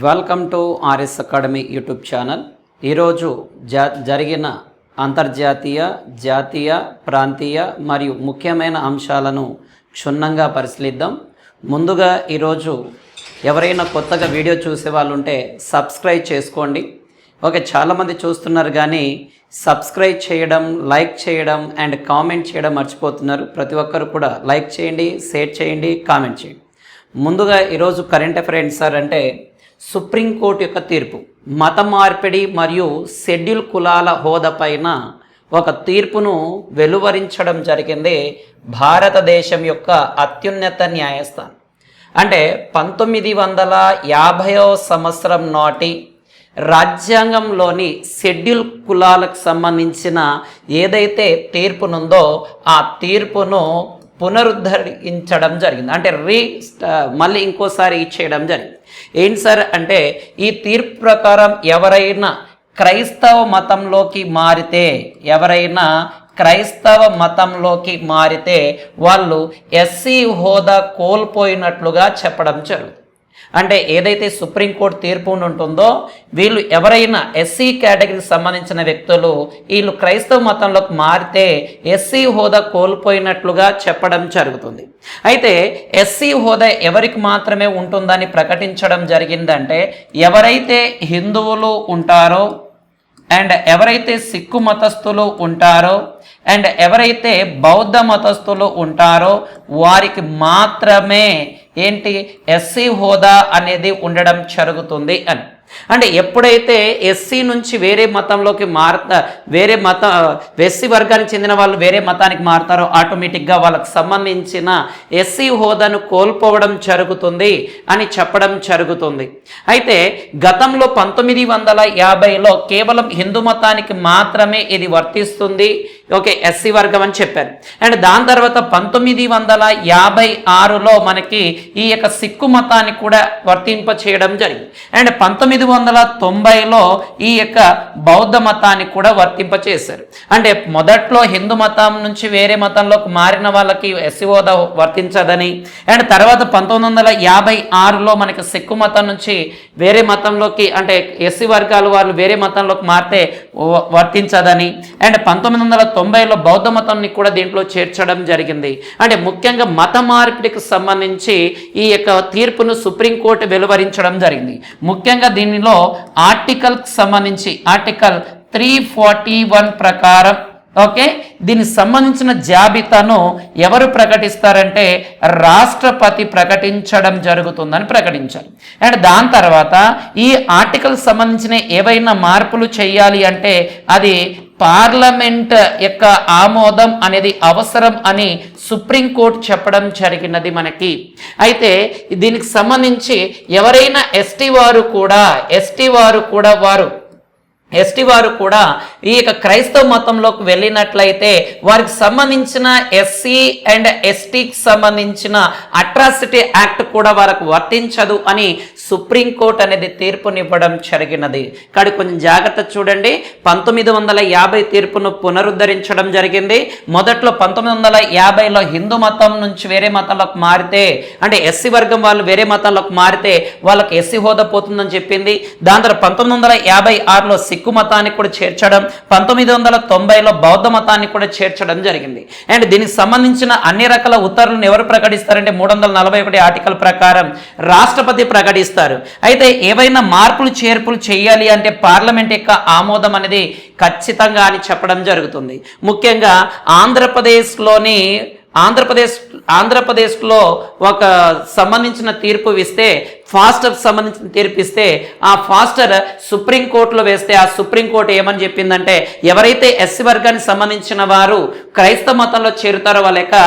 Welcome to RS academy YouTube channel. ఈరోజు జరిగిన అంతర్జాతీయ, జాతీయ, ప్రాంతీయ మరియు ముఖ్యమైన అంశాలను క్షుణ్ణంగా పరిశీలిద్దాం. ముందుగా ఈరోజు ఎవరైనా కొత్తగా వీడియో చూసే వాళ్ళు ఉంటే సబ్స్క్రైబ్ చేసుకోండి. ఓకే, చాలామంది చూస్తున్నారు కానీ సబ్స్క్రైబ్ చేయడం, లైక్ చేయడం అండ్ కామెంట్ చేయడం మర్చిపోతున్నారు. ప్రతి ఒక్కరు కూడా లైక్ చేయండి, షేర్ చేయండి, కామెంట్ చేయండి. ముందుగా ఈరోజు కరెంట్ అఫైర్ ఏంటి సార్ అంటే, సుప్రీంకోర్టు యొక్క తీర్పు మత మార్పిడి మరియు షెడ్యూల్ కులాల హోదా పైన ఒక తీర్పును వెలువరించడం జరిగింది భారతదేశం యొక్క అత్యున్నత న్యాయస్థానం. అంటే 1950వ సంవత్సరం నాటి రాజ్యాంగంలోని షెడ్యూల్ కులాలకు సంబంధించిన ఏదైతే తీర్పునుందో ఆ తీర్పును పునరుద్ధరించడం జరిగింది. అంటే మళ్ళీ ఇంకోసారి ఇచ్చేయడం జరిగింది. ఏంటి సార్ అంటే, ఈ తీర్పు ప్రకారం ఎవరైనా క్రైస్తవ మతంలోకి మారితే వాళ్ళు ఎస్సీ హోదా కోల్పోయినట్లుగా చెప్పడం జరుగుతుంది. అంటే ఏదైతే సుప్రీంకోర్టు తీర్పు ఉంటుందో, వీళ్ళు ఎవరైనా ఎస్సీ కేటగిరీకి సంబంధించిన వ్యక్తులు వీళ్ళు క్రైస్తవ మతంలోకి మారితే ఎస్సీ హోదా కోల్పోయినట్లుగా చెప్పడం జరుగుతుంది. అయితే ఎస్సీ హోదా ఎవరికి మాత్రమే ఉంటుందని ప్రకటించడం జరిగిందంటే, ఎవరైతే హిందువులు ఉంటారో అండ్ ఎవరైతే సిక్కు మతస్థులు ఉంటారో అండ్ ఎవరైతే బౌద్ధ మతస్థులు ఉంటారో వారికి మాత్రమే ఏంటి ఎస్సీ హోదా అనేది ఉండడం జరుగుతుంది అని. అంటే ఎప్పుడైతే ఎస్సీ నుంచి వేరే మతంలోకి ఎస్సీ వర్గానికి చెందిన వాళ్ళు వేరే మతానికి మారుతారో ఆటోమేటిక్గా వాళ్ళకి సంబంధించిన ఎస్సీ హోదాను కోల్పోవడం జరుగుతుంది అని చెప్పడం జరుగుతుంది. అయితే గతంలో 1950లో కేవలం హిందూ మతానికి మాత్రమే ఇది వర్తిస్తుంది, ఓకే, ఎస్సీ వర్గం అని చెప్పారు. అండ్ దాని తర్వాత 1956లో మనకి ఈ యొక్క సిక్కు మతాన్ని కూడా వర్తింప చేయడం జరిగింది. అండ్ 1990లో ఈ యొక్క బౌద్ధ మతాన్ని కూడా వర్తింప చేశారు. అంటే మొదట్లో హిందూ మతం నుంచి వేరే మతంలోకి మారిన వాళ్ళకి ఎస్సీ హోదా వర్తించదని, అండ్ తర్వాత 1956లో మనకి సిక్కు మతం నుంచి వేరే మతంలోకి అంటే ఎస్సీ వర్గాలు వాళ్ళు వేరే మతంలోకి మారితే వర్తించదని, అండ్ 1990లో బౌద్ధ మతాన్ని కూడా దీంట్లో చేర్చడం జరిగింది. అంటే ముఖ్యంగా మత మార్పిడికి సంబంధించి ఈ యొక్క తీర్పును సుప్రీంకోర్టు వెలువరించడం జరిగింది. ముఖ్యంగా దీనిలో ఆర్టికల్కి సంబంధించి ఆర్టికల్ 341 ప్రకారం, ఓకే, దీనికి సంబంధించిన జాబితాను ఎవరు ప్రకటిస్తారంటే రాష్ట్రపతి ప్రకటించడం జరుగుతుందని ప్రకటించారు. అండ్ దాని తర్వాత ఈ ఆర్టికల్ సంబంధించిన ఏవైనా మార్పులు చేయాలి అంటే అది పార్లమెంట్ యొక్క ఆమోదం అనేది అవసరం అని సుప్రీంకోర్టు చెప్పడం జరిగినది మనకి. అయితే దీనికి సంబంధించి ఎవరైనా ఎస్టీ వారు కూడా ఈ యొక్క క్రైస్తవ మతంలోకి వెళ్ళినట్లయితే వారికి సంబంధించిన ఎస్సీ అండ్ ఎస్టీకి సంబంధించిన అట్రాసిటీ యాక్ట్ కూడా వారికి వర్తించదు అని సుప్రీంకోర్టు అనేది తీర్పునివ్వడం జరిగినది. కానీ కొంచెం జాగ్రత్త చూడండి, 1950 తీర్పును పునరుద్ధరించడం జరిగింది. మొదట్లో 1950లో హిందూ మతం నుంచి వేరే మతంలోకి మారితే అంటే ఎస్సీ వర్గం వాళ్ళు వేరే మతంలోకి మారితే వాళ్ళకి ఎస్సీ హోదా పోతుందని చెప్పింది. దాని తర్వాత 1956లో సిక్కు మతాన్ని కూడా చేర్చడం, 1990లో బౌద్ధ మతాన్ని కూడా చేర్చడం జరిగింది. అండ్ దీనికి సంబంధించిన అన్ని రకాల ఉత్తర్వులను ఎవరు ప్రకటిస్తారంటే 341 ఆర్టికల్ ప్రకారం రాష్ట్రపతి ప్రకటిస్తారు. అయితే ఏవైనా మార్పులు చేర్పులు చేయాలి అంటే పార్లమెంట్ యొక్క ఆమోదం అనేది ఖచ్చితంగా అని చెప్పడం జరుగుతుంది. ముఖ్యంగా ఆంధ్రప్రదేశ్లో ఒక సంబంధించిన తీర్పు ఇస్తే ఫాస్టర్ సంబంధించిన తీర్పు ఇస్తే ఆ ఫాస్టర్ సుప్రీంకోర్టులో వేస్తే ఆ సుప్రీంకోర్టు ఏమని చెప్పిందంటే ఎవరైతే ఎస్సీ వర్గానికి సంబంధించిన వారు క్రైస్తవ మతంలో చేరుతారో వాళ్ళ యొక్క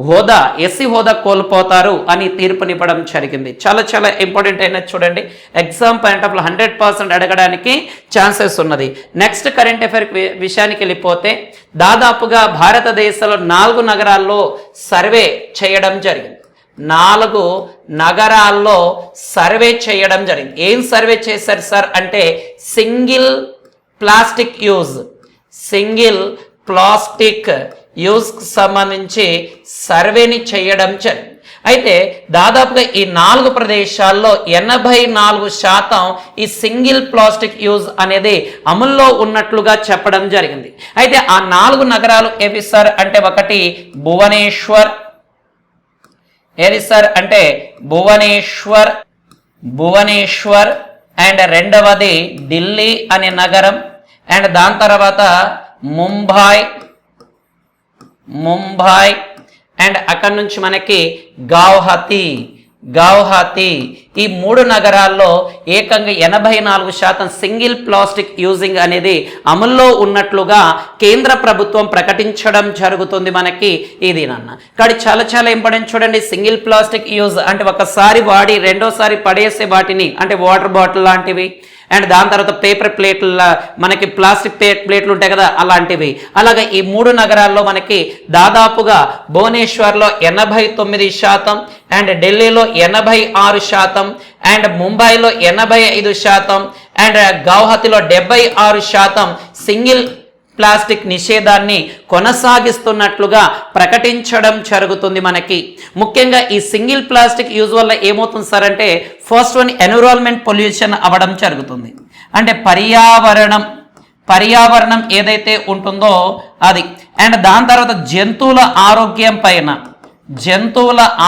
హోదా ఎస్సీ హోదా కోల్పోతారు అని తీర్పునివ్వడం జరిగింది. చాలా చాలా ఇంపార్టెంట్ అయినది చూడండి. ఎగ్జామ్ పాయింట్ ఆఫ్ 100% అడగడానికి ఛాన్సెస్ ఉన్నది. నెక్స్ట్ కరెంట్ అఫైర్ విషయానికి వెళ్ళిపోతే, దాదాపుగా భారతదేశంలో 4 నగరాల్లో సర్వే చేయడం జరిగింది. 4 నగరాల్లో సర్వే చేయడం జరిగింది. ఏం సర్వే చేశారు సార్ అంటే సింగిల్ ప్లాస్టిక్ యూజ్కి సంబంధించి సర్వేని చేయడం జరిగింది. అయితే దాదాపుగా ఈ 4 ప్రదేశాల్లో 84% ఈ సింగిల్ ప్లాస్టిక్ యూజ్ అనేది అమల్లో ఉన్నట్లుగా చెప్పడం జరిగింది. అయితే ఆ 4 నగరాలు ఏవి సార్ అంటే ఒకటి భువనేశ్వర్, ఏది సార్ అంటే భువనేశ్వర్ అండ్ రెండవది ఢిల్లీ అనే నగరం, అండ్ దాని తర్వాత ముంబై అండ్ అక్కడి నుంచి మనకి గౌహతి ఈ 3 నగరాల్లో ఏకంగా 84% సింగిల్ ప్లాస్టిక్ యూజింగ్ అనేది అమల్లో ఉన్నట్లుగా కేంద్ర ప్రభుత్వం ప్రకటించడం జరుగుతుంది మనకి ఇది నాన్న. కానీ చాలా ఇంపార్టెంట్ చూడండి, సింగిల్ ప్లాస్టిక్ యూజ్ అంటే ఒకసారి వాడి రెండోసారి పడేసే వాటిని అంటే వాటర్ బాటిల్ లాంటివి, అండ్ దాని తర్వాత పేపర్ ప్లేట్ల మనకి ప్లాస్టిక్ ప్లేట్లు ఉంటాయి కదా అలాంటివి. అలాగే ఈ 3 నగరాల్లో మనకి దాదాపుగా భువనేశ్వర్లో 89% అండ్ ఢిల్లీలో 86% అండ్ ముంబైలో 85% అండ్ గౌహతిలో 76% సింగిల్ ప్లాస్టిక్ నిషేధాన్ని కొనసాగిస్తున్నట్లుగా ప్రకటించడం జరుగుతుంది మనకి. ముఖ్యంగా ఈ సింగిల్ ప్లాస్టిక్ యూజ్ వల్ల ఏమవుతుంది సార్ అంటే ఫస్ట్ వన్ ఎన్విరాన్మెంట్ పొల్యూషన్ అవ్వడం జరుగుతుంది. అంటే పర్యావరణం ఏదైతే ఉంటుందో అది, అండ్ దాని తర్వాత జంతువుల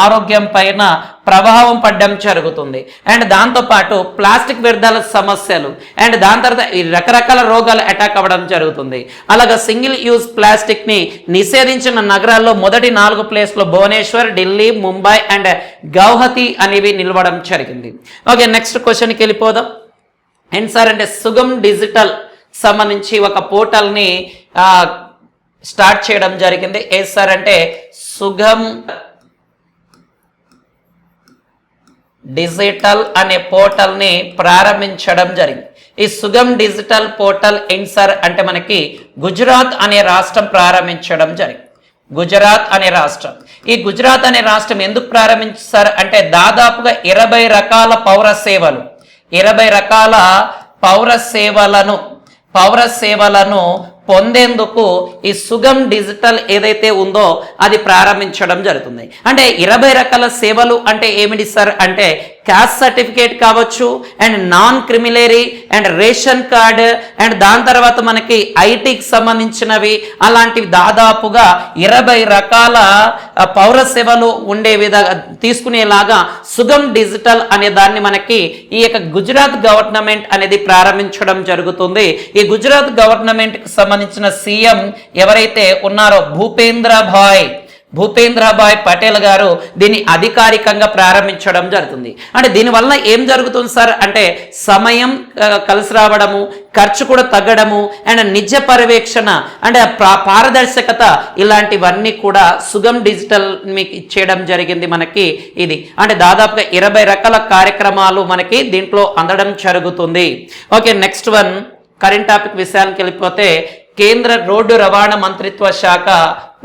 ఆరోగ్యం పైన ప్రభావం పడడం జరుగుతుంది. అండ్ దాంతోపాటు ప్లాస్టిక్ వ్యర్థాల సమస్యలు అండ్ దాని తర్వాత ఈ రకరకాల రోగాలు అటాక్ అవ్వడం జరుగుతుంది. అలాగే సింగిల్ యూజ్ ప్లాస్టిక్ ని నిషేధించిన నగరాల్లో మొదటి 4 ప్లేస్లో భువనేశ్వర్, ఢిల్లీ, ముంబై అండ్ గౌహతి అనేవి నిలవడం జరిగింది. ఓకే, నెక్స్ట్ క్వశ్చన్కి వెళ్ళిపోదాం. అండ్ సార్ అంటే సుగమ్ డిజిటల్ సంబంధించి ఒక పోర్టల్ని స్టార్ట్ చేయడం జరిగింది. ఏది సార్ అంటే సుగమ్ డిజిటల్ అనే పోర్టల్ని ప్రారంభించడం జరిగింది. ఈ సుగమ్ డిజిటల్ పోర్టల్ ఏంటి సార్ అంటే మనకి గుజరాత్ అనే రాష్ట్రం ప్రారంభించడం జరిగింది. గుజరాత్ అనే రాష్ట్రం, ఈ గుజరాత్ అనే రాష్ట్రం ఎందుకు ప్రారంభించారు అంటే దాదాపుగా 20 రకాల పౌర సేవలను పొందేందుకు ఈ సుగమ్ డిజిటల్ ఏదైతే ఉందో అది ప్రారంభించడం జరుగుతుంది. అంటే 20 రకాల సేవలు అంటే ఏమిటి సార్ అంటే క్యాస్ట్ సర్టిఫికేట్ కావచ్చు, and non creamy layer and ration card, and దాని తర్వాత మనకి ఐటీకి సంబంధించినవి అలాంటివి దాదాపుగా 20 రకాల పౌర సేవలు ఉండే విధంగా తీసుకునేలాగా సుగమ్ డిజిటల్ అనే దాన్ని మనకి ఈ యొక్క గుజరాత్ గవర్నమెంట్ అనేది ప్రారంభించడం జరుగుతుంది. ఈ గుజరాత్ గవర్నమెంట్ కి సంబంధించిన సీఎం ఎవరైతే ఉన్నారో భూపేంద్ర భాయ్ పటేల్ గారు దీన్ని అధికారికంగా ప్రారంభించడం జరుగుతుంది. అంటే దీనివల్ల ఏం జరుగుతుంది సార్ అంటే సమయం కలిసి రావడము, ఖర్చు కూడా తగ్గడము, అండ్ నిజ పర్యవేక్షణ అంటే పారదర్శకత ఇలాంటివన్నీ కూడా సుగమ్ డిజిటల్ మీకు ఇచ్చేయడం జరిగింది మనకి ఇది. అంటే దాదాపుగా 20 రకాల కార్యక్రమాలు మనకి దీంట్లో అందడం జరుగుతుంది. Okay, next one current topic విషయానికి వెళ్ళిపోతే కేంద్ర రోడ్డు రవాణా మంత్రిత్వ శాఖ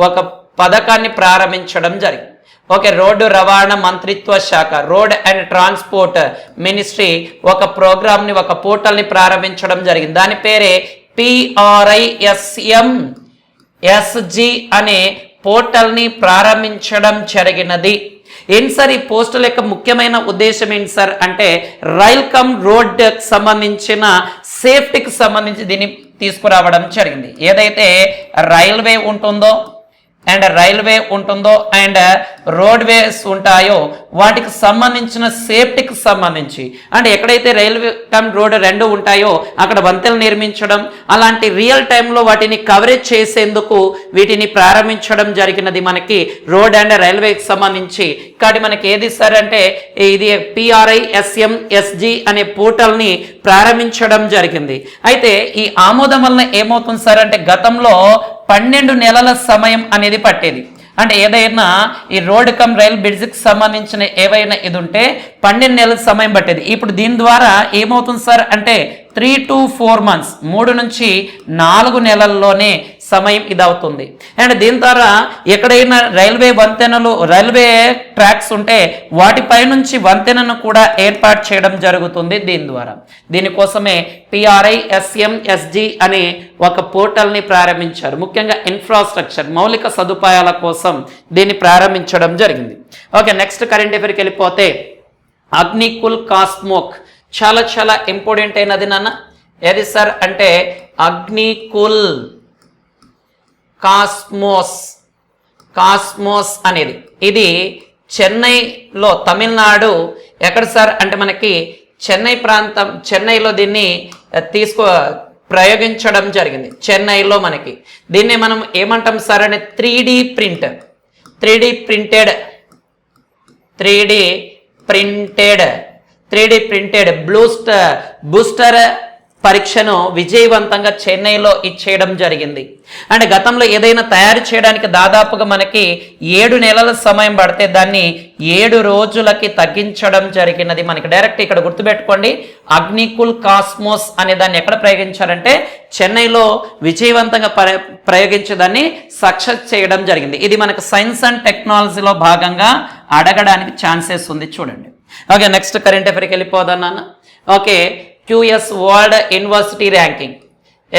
ఒక పథకాన్ని ప్రారంభించడం జరిగింది. ఓకే, రోడ్డు రవాణా మంత్రిత్వ శాఖ రోడ్ అండ్ ట్రాన్స్పోర్ట్ మినిస్ట్రీ ఒక ప్రోగ్రామ్ని ఒక పోర్టల్ని ప్రారంభించడం జరిగింది. దాని పేరే PRISMSG అనే పోర్టల్ని ప్రారంభించడం జరిగినది. ఏంటి సార్ ఈ పోస్టల్ యొక్క ముఖ్యమైన ఉద్దేశం ఏంటి సార్ అంటే రైల్ కమ్ రోడ్ సంబంధించిన సేఫ్టీకి సంబంధించి దీన్ని తీసుకురావడం జరిగింది. ఏదైతే రైల్వే ఉంటుందో అండ్ రోడ్వేస్ ఉంటాయో వాటికి సంబంధించిన సేఫ్టీకి సంబంధించి అంటే ఎక్కడైతే రైల్వే కమ్ రోడ్ 2 ఉంటాయో అక్కడ వంతెనలు నిర్మించడం అలాంటి రియల్ టైంలో వాటిని కవరేజ్ చేసేందుకు వీటిని ప్రారంభించడం జరిగినది మనకి రోడ్ అండ్ రైల్వేకి సంబంధించి. కాబట్టి మనకి ఏది సార్ అంటే ఇది PRISMSG అనే పోర్టల్ని ప్రారంభించడం జరిగింది. అయితే ఈ ఆమోదం వల్ల ఏమవుతుంది సార్ అంటే గతంలో 12 నెలల సమయం అనేది పట్టేది. అంటే ఏదైనా ఈ రోడ్ కమ్ రైల్ బ్రిడ్జ్కి సంబంధించిన ఏవైనా ఇది ఉంటే 12 నెలల సమయం పట్టేది. ఇప్పుడు దీని ద్వారా ఏమవుతుంది సార్ అంటే 3 to 4 months 3 నుంచి 4 నెలల్లోనే సమయం ఇది అవుతుంది. అండ్ దీని ద్వారా ఎక్కడైనా రైల్వే వంతెనలు రైల్వే ట్రాక్స్ ఉంటే వాటిపై నుంచి వంతెనను కూడా ఏర్పాటు చేయడం జరుగుతుంది దీని ద్వారా. దీనికోసమే PRISMSG అనే ఒక పోర్టల్ని ప్రారంభించారు. ముఖ్యంగా ఇన్ఫ్రాస్ట్రక్చర్ మౌలిక సదుపాయాల కోసం దీన్ని ప్రారంభించడం జరిగింది. ఓకే, నెక్స్ట్ కరెంట్ అఫైర్కి వెళ్ళిపోతే అగ్నికుల్ కాస్మోక్ చాలా చాలా ఇంపార్టెంట్ అయినది నాన్న. ఏది సార్ అంటే అగ్నికుల్ కాస్మోస్ అనేది. ఇది చెన్నైలో తమిళనాడు ఎక్కడ సార్ అంటే మనకి చెన్నై ప్రాంతం, చెన్నైలో దీన్ని ప్రయోగించడం జరిగింది. చెన్నైలో మనకి దీన్ని మనం ఏమంటాం సార్ అంటే 3D ప్రింటెడ్ బూస్టర్ పరీక్షను విజయవంతంగా చెన్నైలో ఇచ్చేయడం జరిగింది. అండ్ గతంలో ఏదైనా తయారు చేయడానికి దాదాపుగా మనకి 7 నెలల సమయం పడితే దాన్ని 7 రోజులకి తగ్గించడం జరిగినది. మనకి డైరెక్ట్ ఇక్కడ గుర్తుపెట్టుకోండి, అగ్నికుల్ కాస్మోస్ అనే దాన్ని ఎక్కడ ప్రయోగించారంటే చెన్నైలో విజయవంతంగా ప్రయోగించేదాన్ని సక్సెస్ చేయడం జరిగింది. ఇది మనకు సైన్స్ అండ్ టెక్నాలజీలో భాగంగా అడగడానికి ఛాన్సెస్ ఉంది చూడండి. ఓకే, నెక్స్ట్ కరెంట్ అఫైర్కి వెళ్ళిపోదాం నాన్న. Okay, QS world university ranking.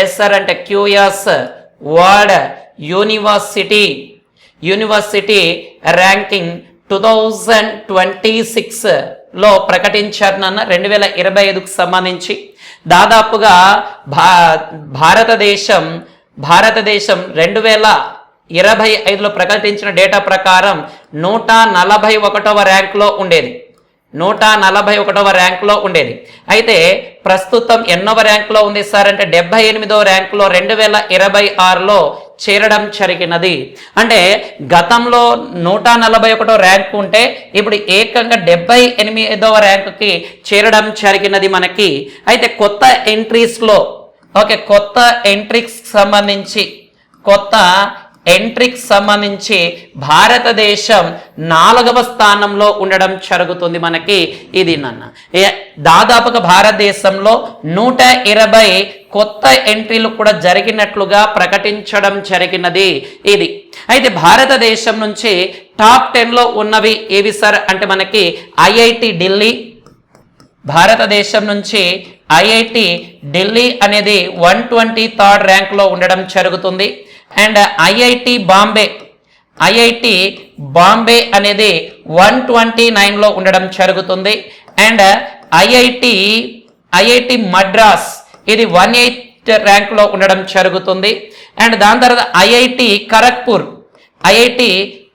Yes sir అంటే QS వరల్డ్ యూనివర్సిటీ ర్యాంకింగ్ 2026 లో ప్రకటించారు నాన్న. 2025కు సంబంధించి దాదాపుగా భారతదేశం 2025లో ప్రకటించిన డేటా ప్రకారం 141వ ర్యాంక్లో ఉండేది. 141వ ర్యాంక్లో ఉండేది. అయితే ప్రస్తుతం ఎన్నవ ర్యాంక్లో ఉంది సార్ అంటే 78వ ర్యాంక్లో 2026లో చేరడం జరిగినది. అంటే గతంలో 141వ ర్యాంక్ ఉంటే ఇప్పుడు ఏకంగా 78వ ర్యాంకుకి చేరడం జరిగినది మనకి. అయితే కొత్త ఎంట్రీస్లో కొత్త ఎంట్రీకి సంబంధించి భారతదేశం 4వ స్థానంలో ఉండడం జరుగుతుంది మనకి. ఇది నాన్న దాదాపుగా భారతదేశంలో 120 కొత్త ఎంట్రీలు కూడా జరిగినట్లుగా ప్రకటించడం జరిగినది ఇది. అయితే భారతదేశం నుంచి టాప్ 10లో ఉన్నవి ఏవి సార్ అంటే మనకి IIT ఢిల్లీ. భారతదేశం నుంచి IIT ఢిల్లీ అనేది 123rd ర్యాంక్లో ఉండడం జరుగుతుంది. అండ్ IIT బాంబే అనేది 129లో ఉండడం జరుగుతుంది. అండ్ IIT మద్రాస్ ఇది 108th ర్యాంక్లో ఉండడం జరుగుతుంది. అండ్ దాని తర్వాత IIT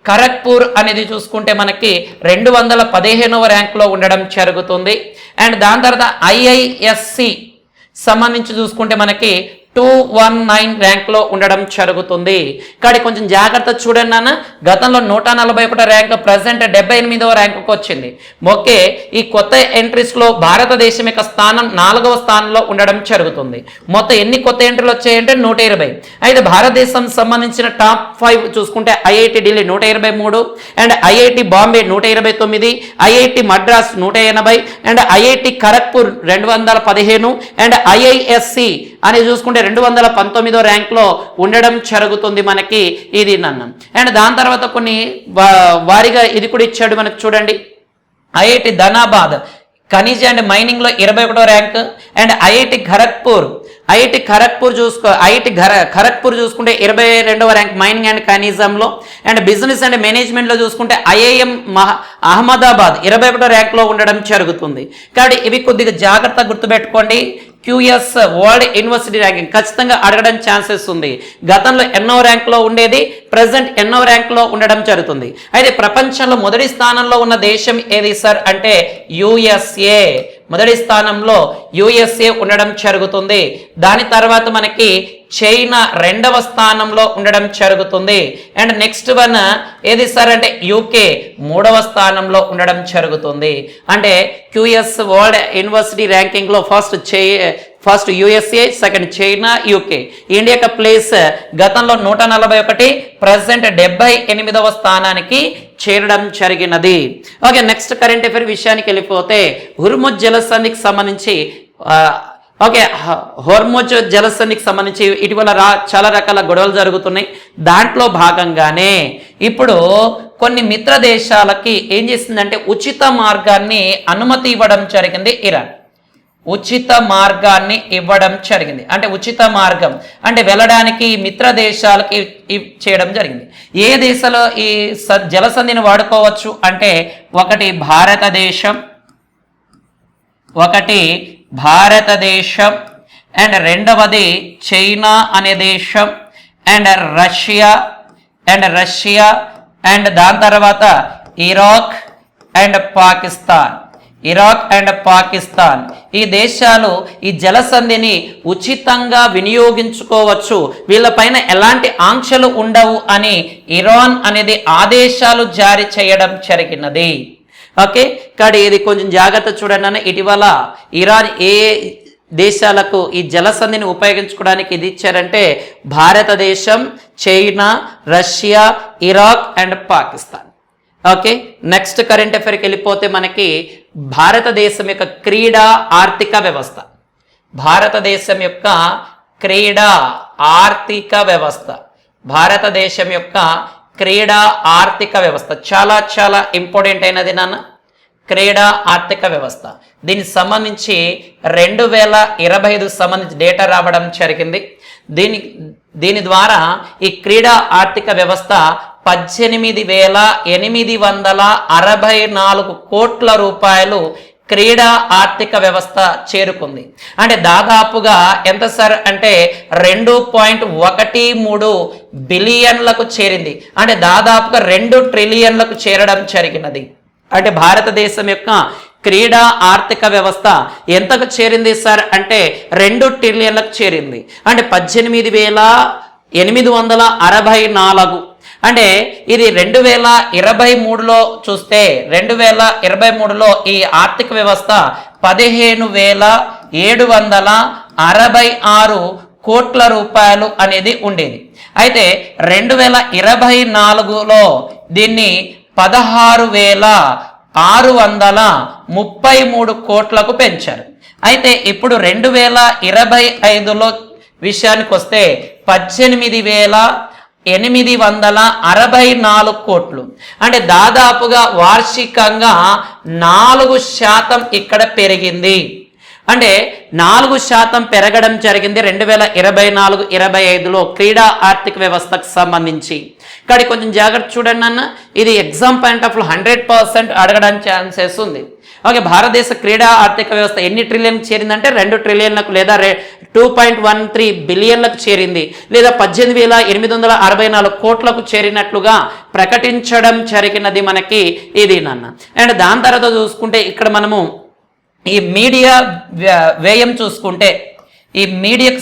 ఖరగ్పూర్ అనేది చూసుకుంటే మనకి 215వ ర్యాంక్లో ఉండడం జరుగుతుంది. అండ్ దాని తర్వాత IISc సంబంధించి చూసుకుంటే మనకి 219 ర్యాంక్లో ఉండడం జరుగుతుంది. కానీ కొంచెం జాగ్రత్త చూడండి నాన్న, గతంలో 141 ర్యాంక్ ప్రజెంట్ 78వ ర్యాంకుకి వచ్చింది. ఓకే, ఈ కొత్త ఎంట్రీస్లో భారతదేశం యొక్క స్థానం 4వ స్థానంలో ఉండడం జరుగుతుంది. మొత్తం ఎన్ని కొత్త ఎంట్రీలు వచ్చాయంటే 120. అయితే భారతదేశం సంబంధించిన టాప్ 5 చూసుకుంటే IIT Delhi 123, and IIT Bombay 129, IIT Madras 180, and IIT Kharagpur 215, and IISc అని చూసుకుంటే 219వ ర్యాంక్లో ఉండడం జరుగుతుంది మనకి. ఇది నన్ను. అండ్ దాని తర్వాత కొన్ని వారిగా ఇది కూడా ఇచ్చాడు మనకు చూడండి. IIT ధనాబాద్ ఖనిజ అండ్ మైనింగ్లో 21వ ర్యాంక్. అండ్ IIT ఖరగ్పూర్ చూసుకుంటే 22వ ర్యాంక్ మైనింగ్ అండ్ ఖనిజంలో. అండ్ బిజినెస్ అండ్ మేనేజ్మెంట్లో చూసుకుంటే IIM అహ్మదాబాద్ 21వ ర్యాంక్లో ఉండడం జరుగుతుంది. కాబట్టి ఇవి కొద్దిగా జాగ్రత్త గుర్తుపెట్టుకోండి. QS వరల్డ్ యూనివర్సిటీ ర్యాంకింగ్ ఖచ్చితంగా అడగడం ఛాన్సెస్ ఉంది. గతంలో ఎన్నో ర్యాంక్లో ఉండేది, ప్రజెంట్ ఎన్నో ర్యాంక్లో ఉండడం జరుగుతుంది. అయితే ప్రపంచంలో మొదటి స్థానంలో ఉన్న దేశం ఏది సార్ అంటే USA. మొదటి స్థానంలో USA ఉండడం జరుగుతుంది. దాని తర్వాత మనకి చైనా 2వ స్థానంలో ఉండడం జరుగుతుంది. అండ్ నెక్స్ట్ వన్ ఏది సార్ అంటే UK 3వ స్థానంలో ఉండడం జరుగుతుంది. అంటే QS వరల్డ్ యూనివర్సిటీ ర్యాంకింగ్లో first USA, second China, UK. India యొక్క ప్లేస్ గతంలో 141, ప్రజెంట్ 78వ స్థానానికి చేరడం జరిగినది. ఓకే, నెక్స్ట్ కరెంట్ అఫైర్ విషయానికి వెళ్ళిపోతే హుర్ముజ్ జలసంధికి సంబంధించి ఓకే, హోర్మోజ్ జలసంధికి సంబంధించి ఇటీవల చాలా రకాల గొడవలు జరుగుతున్నాయి. దాంట్లో భాగంగానే ఇప్పుడు కొన్ని మిత్ర దేశాలకి ఏం చేసిందంటే ఉచిత మార్గాన్ని అనుమతి ఇవ్వడం జరిగింది ఇరాన్. ఉచిత మార్గాన్ని ఇవ్వడం జరిగింది. అంటే ఉచిత మార్గం అంటే వెళ్ళడానికి మిత్ర దేశాలకి చేయడం జరిగింది. ఏ దేశాలు ఈ జలసంధిని వాడుకోవచ్చు అంటే ఒకటి భారతదేశం అండ్ రెండవది చైనా అనే దేశం అండ్ రష్యా అండ్ దాని తర్వాత ఇరాక్ అండ్ పాకిస్తాన్ ఈ దేశాలు ఈ జలసంధిని ఉచితంగా వినియోగించుకోవచ్చు, వీళ్ళపైన ఎలాంటి ఆంక్షలు ఉండవు అని ఇరాన్ అనేది ఆదేశాలు జారీ చేయడం జరిగినది. ఓకే, కానీ ఇది కొంచెం జాగ్రత్త చూడండి. ఇటీవల ఇరాన్ ఏ దేశాలకు ఈ జలసంధిని ఉపయోగించుకోవడానికి ఇది ఇచ్చారంటే భారతదేశం, China, Russia, Iraq and Pakistan. Okay, next current అఫైర్కి వెళ్ళిపోతే మనకి భారతదేశం యొక్క క్రీడా ఆర్థిక వ్యవస్థ. భారతదేశం యొక్క క్రీడా ఆర్థిక వ్యవస్థ చాలా చాలా ఇంపార్టెంట్ అయినది నాన్న. క్రీడా ఆర్థిక వ్యవస్థ దీనికి సంబంధించి 2025 సంబంధించి డేటా రావడం జరిగింది. దీని ద్వారా ఈ క్రీడా ఆర్థిక వ్యవస్థ 18,864 కోట్ల రూపాయలు క్రీడా ఆర్థిక వ్యవస్థ చేరుకుంది. అంటే దాదాపుగా ఎంత సార్ అంటే 2.13 బిలియన్లకు చేరింది. అంటే దాదాపుగా 2 ట్రిలియన్లకు చేరడం జరిగినది. అంటే భారతదేశం యొక్క క్రీడా ఆర్థిక వ్యవస్థ ఎంతకు చేరింది సార్ అంటే 2 ట్రిలియన్లకు చేరింది. అంటే 18,864. అంటే ఇది 2023లో చూస్తే 2023లో ఈ ఆర్థిక వ్యవస్థ 15,766 కోట్ల రూపాయలు అనేది ఉండేది. అయితే 2024లో దీన్ని 16,633 కోట్లకు పెంచారు. అయితే ఇప్పుడు 2025లో విషయానికి వస్తే 18,864 కోట్లు. అంటే దాదాపుగా వార్షికంగా 4% ఇక్కడ పెరిగింది. అంటే 4% పెరగడం జరిగింది 2024-25లో క్రీడా ఆర్థిక వ్యవస్థకు సంబంధించి. ఇక్కడ కొంచెం జాగ్రత్త చూడండి అన్న, ఇది ఎగ్జామ్ పాయింట్ ఆఫ్ 100% అడగడానికి ఛాన్సెస్ ఉంది. ఓకే, భారతదేశ క్రీడా ఆర్థిక వ్యవస్థ ఎన్ని ట్రిలియన్కి చేరిందంటే 2 ట్రిలియన్లకు లేదా 2.13 బిలియన్లకు చేరింది, లేదా 18,864 కోట్లకు చేరినట్లుగా ప్రకటించడం జరిగినది మనకి ఇది నాన్న. అండ్ దాని తర్వాత చూసుకుంటే ఇక్కడ మనము ఈ మీడియా వ్యయం చూసుకుంటే ఈ మీడియాకు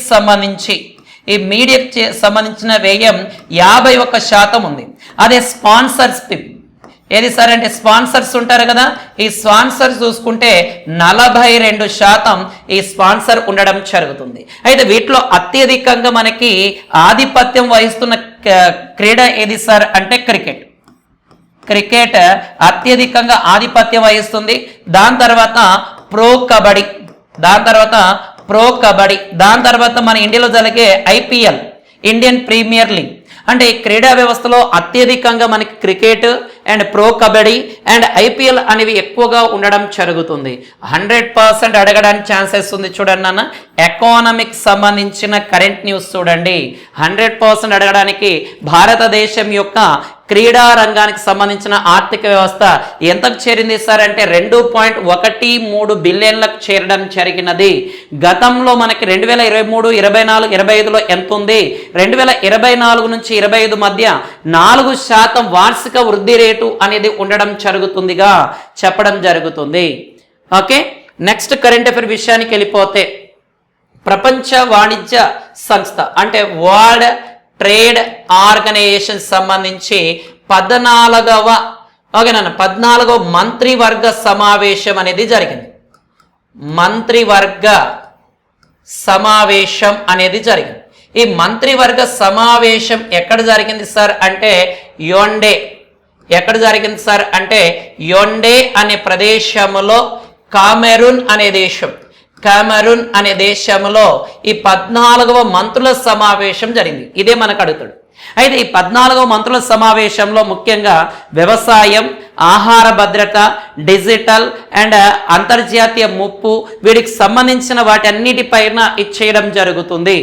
సంబంధించిన వ్యయం 51% ఉంది. అదే స్పాన్సర్షిప్ ఏది సార్ అంటే స్పాన్సర్స్ ఉంటారు కదా, ఈ స్పాన్సర్స్ చూసుకుంటే 42% ఈ స్పాన్సర్ ఉండడం జరుగుతుంది. అయితే వీటిలో అత్యధికంగా మనకి ఆధిపత్యం వహిస్తున్న క్రీడ ఏది సార్ అంటే క్రికెట్ అత్యధికంగా ఆధిపత్యం వహిస్తుంది. దాని తర్వాత ప్రో కబడ్డీ, దాని తర్వాత మన ఇండియాలో జరిగే IPL, ఇండియన్ ప్రీమియర్ లీగ్. అంటే ఈ క్రీడా వ్యవస్థలో అత్యధికంగా మనకి cricket and pro kabaddi and IPL అనేవి ఎక్కువగా ఉండడం జరుగుతుంది. 100% అడగడానికి ఛాన్సెస్ ఉంది. చూడండి నాన్న, ఎకానమిక్ సంబంధించిన కరెంట్ న్యూస్ చూడండి. 100% అడగడానికి భారతదేశం యొక్క క్రీడా రంగానికి సంబంధించిన ఆర్థిక వ్యవస్థ ఎంతకు చేరింది సార్ అంటే 2.13 బిలియన్లకు చేరడం జరిగినది. గతంలో మనకి 2023, 24, 25లో ఎంత ఉంది? 2024 నుంచి 25 మధ్య 4% వార్షిక వృద్ధి రేటు అనేది ఉండడం జరుగుతుందిగా చెప్పడం జరుగుతుంది. ఓకే, నెక్స్ట్ కరెంట్ అఫైర్ విషయానికి వెళ్ళిపోతే ప్రపంచ వాణిజ్య సంస్థ అంటే వరల్డ్ ట్రేడ్ ఆర్గనైజేషన్ సంబంధించి 14వ మంత్రివర్గ సమావేశం అనేది జరిగింది. ఈ మంత్రివర్గ సమావేశం ఎక్కడ జరిగింది సార్ అంటే యొండే అనే ప్రదేశంలో కామెరూన్ కామరూన్ అనే దేశంలో ఈ 14వ మంత్రుల సమావేశం జరిగింది. ఇదే మనకు అడుగుతాడు. అయితే ఈ 14వ మంత్రుల సమావేశంలో ముఖ్యంగా వ్యవసాయం, ఆహార భద్రత, డిజిటల్ అండ్ అంతర్జాతీయ ముప్పు, వీటికి సంబంధించిన వాటి అన్నిటిపైన ఇచ్చేయడం జరుగుతుంది.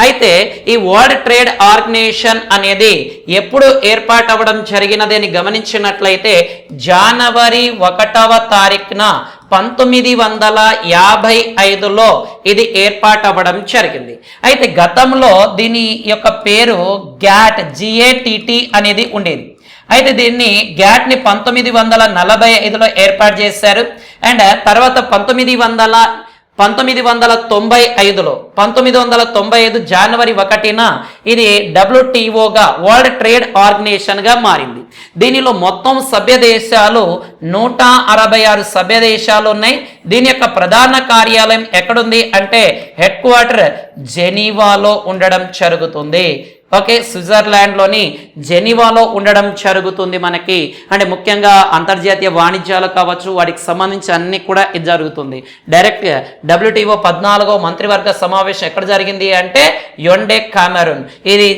అయితే ఈ వరల్డ్ ట్రేడ్ ఆర్గనైజేషన్ అనేది ఎప్పుడు ఏర్పాటు అవ్వడం జరిగినది అని గమనించినట్లయితే జనవరి 1వ తారీఖున 1955లో ఇది ఏర్పాటు అవ్వడం జరిగింది. అయితే గతంలో దీని యొక్క పేరు GATT అనేది ఉండేది. అయితే దీన్ని గ్యాట్ని 1945లో ఏర్పాటు చేశారు. అండ్ తర్వాత 1995 జనవరి 1న ఇది WTOగా వరల్డ్ ట్రేడ్ ఆర్గనైజేషన్గా మారింది. దీనిలో మొత్తం సభ్య దేశాలు 166 సభ్య దేశాలు ఉన్నాయి. దీని యొక్క ప్రధాన కార్యాలయం ఎక్కడుంది అంటే హెడ్ క్వార్టర్ జెనీవాలో ఉండడం జరుగుతుంది. ఓకే, స్విట్జర్లాండ్లోని జెనీవాలో ఉండడం జరుగుతుంది మనకి. అంటే ముఖ్యంగా అంతర్జాతీయ వాణిజ్యాలు కావచ్చు, వాటికి సంబంధించి అన్ని కూడా ఇది జరుగుతుంది. డైరెక్ట్ WTO 14వ మంత్రివర్గ సమావేశం ఎక్కడ జరిగింది అంటే యొండే కామరూన్. ఇది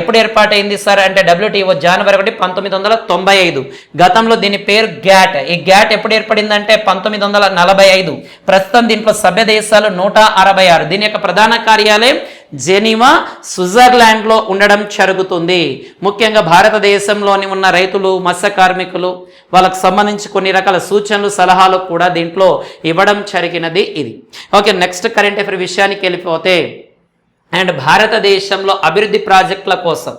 ఎప్పుడు ఏర్పాటైంది సార్ అంటే WTO జనవరి 1, 1995. గతంలో దీని పేరు గ్యాట్. ఈ గ్యాట్ ఎప్పుడు ఏర్పడిందంటే 1945. ప్రస్తుతం దీంట్లో సభ్య దేశాలు 166. దీని యొక్క ప్రధాన కార్యాలయం జెనీవా, స్విట్జర్లాండ్లో ఉండడం జరుగుతుంది. ముఖ్యంగా భారతదేశంలోని ఉన్న రైతులు, మత్స్య కార్మికులు, వాళ్ళకు సంబంధించి కొన్ని రకాల సూచనలు, సలహాలు కూడా దీంట్లో ఇవ్వడం జరిగినది ఇది. ఓకే, నెక్స్ట్ కరెంట్ అఫైర్ విషయానికి వెళ్ళిపోతే అండ్ భారతదేశంలో అభివృద్ధి ప్రాజెక్టుల కోసం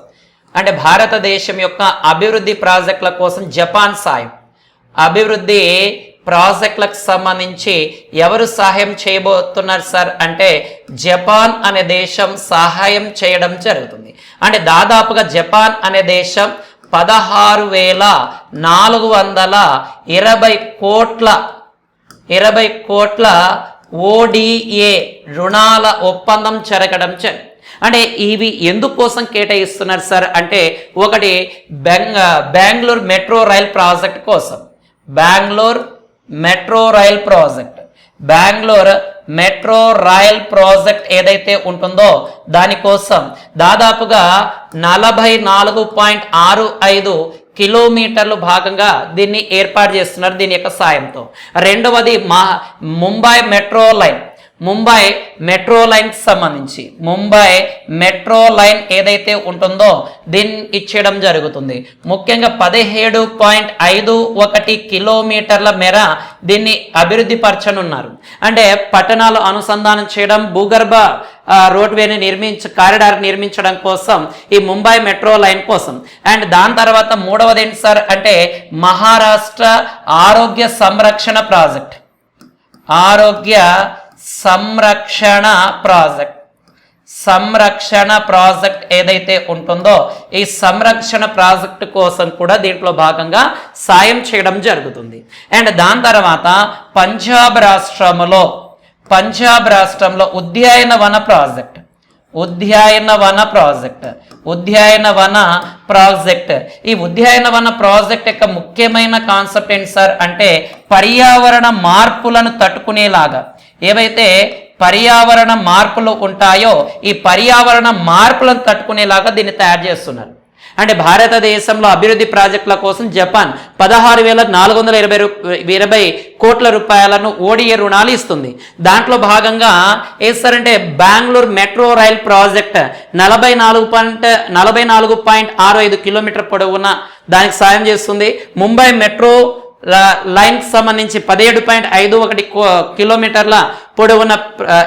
అంటే భారతదేశం యొక్క అభివృద్ధి ప్రాజెక్టుల కోసం జపాన్ సాయం, అభివృద్ధి ప్రాజెక్టులకు సంబంధించి ఎవరు సహాయం చేయబోతున్నారు సార్ అంటే జపాన్ అనే దేశం సహాయం చేయడం జరుగుతుంది. అంటే దాదాపుగా జపాన్ అనే దేశం 16,420 కోట్ల ODA రుణాల ఒప్పందం జరగడం జరిగింది. అంటే ఇవి ఎందుకోసం కేటాయిస్తున్నారు సార్ అంటే ఒకటి బెంగళూరు మెట్రో రైల్ ప్రాజెక్ట్ కోసం, బెంగళూరు మెట్రో రైల్ ప్రాజెక్ట్ ఏదైతే ఉంటుందో దానికోసం దాదాపుగా 44.65 కిలోమీటర్లు భాగంగా దీన్ని ఏర్పాటు చేస్తున్నారు దీని యొక్క సాయంతో. రెండవది ముంబై మెట్రో లైన్ సంబంధించి ముంబై మెట్రో లైన్ ఏదైతే ఉంటుందో దీన్ని ఇచ్చేయడం జరుగుతుంది. ముఖ్యంగా 17.51 కిలోమీటర్ల మేర దీన్ని అభివృద్ధి పరచనున్నారు. అంటే పట్టణాలు అనుసంధానం చేయడం, భూగర్భ రోడ్వేని కారిడార్ నిర్మించడం కోసం ఈ ముంబై మెట్రో లైన్ కోసం. అండ్ దాని తర్వాత మూడవది ఏంటి సార్ అంటే మహారాష్ట్ర ఆరోగ్య సంరక్షణ ప్రాజెక్ట్ ఏదైతే ఉంటుందో ఈ సంరక్షణ ప్రాజెక్టు కోసం కూడా దీంట్లో భాగంగా సాయం చేయడం జరుగుతుంది. అండ్ దాని తర్వాత పంజాబ్ రాష్ట్రంలో ఉద్యాన వన ప్రాజెక్ట్. ఈ ఉద్యాన వన ప్రాజెక్ట్ యొక్క ముఖ్యమైన కాన్సెప్ట్ ఏంటి సార్ అంటే పర్యావరణ మార్పులను తట్టుకునేలాగా ఏవైతే పర్యావరణ మార్పులు ఉంటాయో ఈ పర్యావరణ మార్పులను తట్టుకునేలాగా దీన్ని తయారు చేస్తున్నారు. అంటే భారతదేశంలో అభివృద్ధి ప్రాజెక్టుల కోసం జపాన్ 16,420 కోట్ల రూపాయలను ODA రుణాలు ఇస్తుంది. దాంట్లో భాగంగా ఏస్తారంటే Bengaluru metro rail project 44.65 kilometre పొడవున దానికి సాయం చేస్తుంది. ముంబై మెట్రో లైన్ సంబంధించి 17.51 కిలోమీటర్ల పొడవున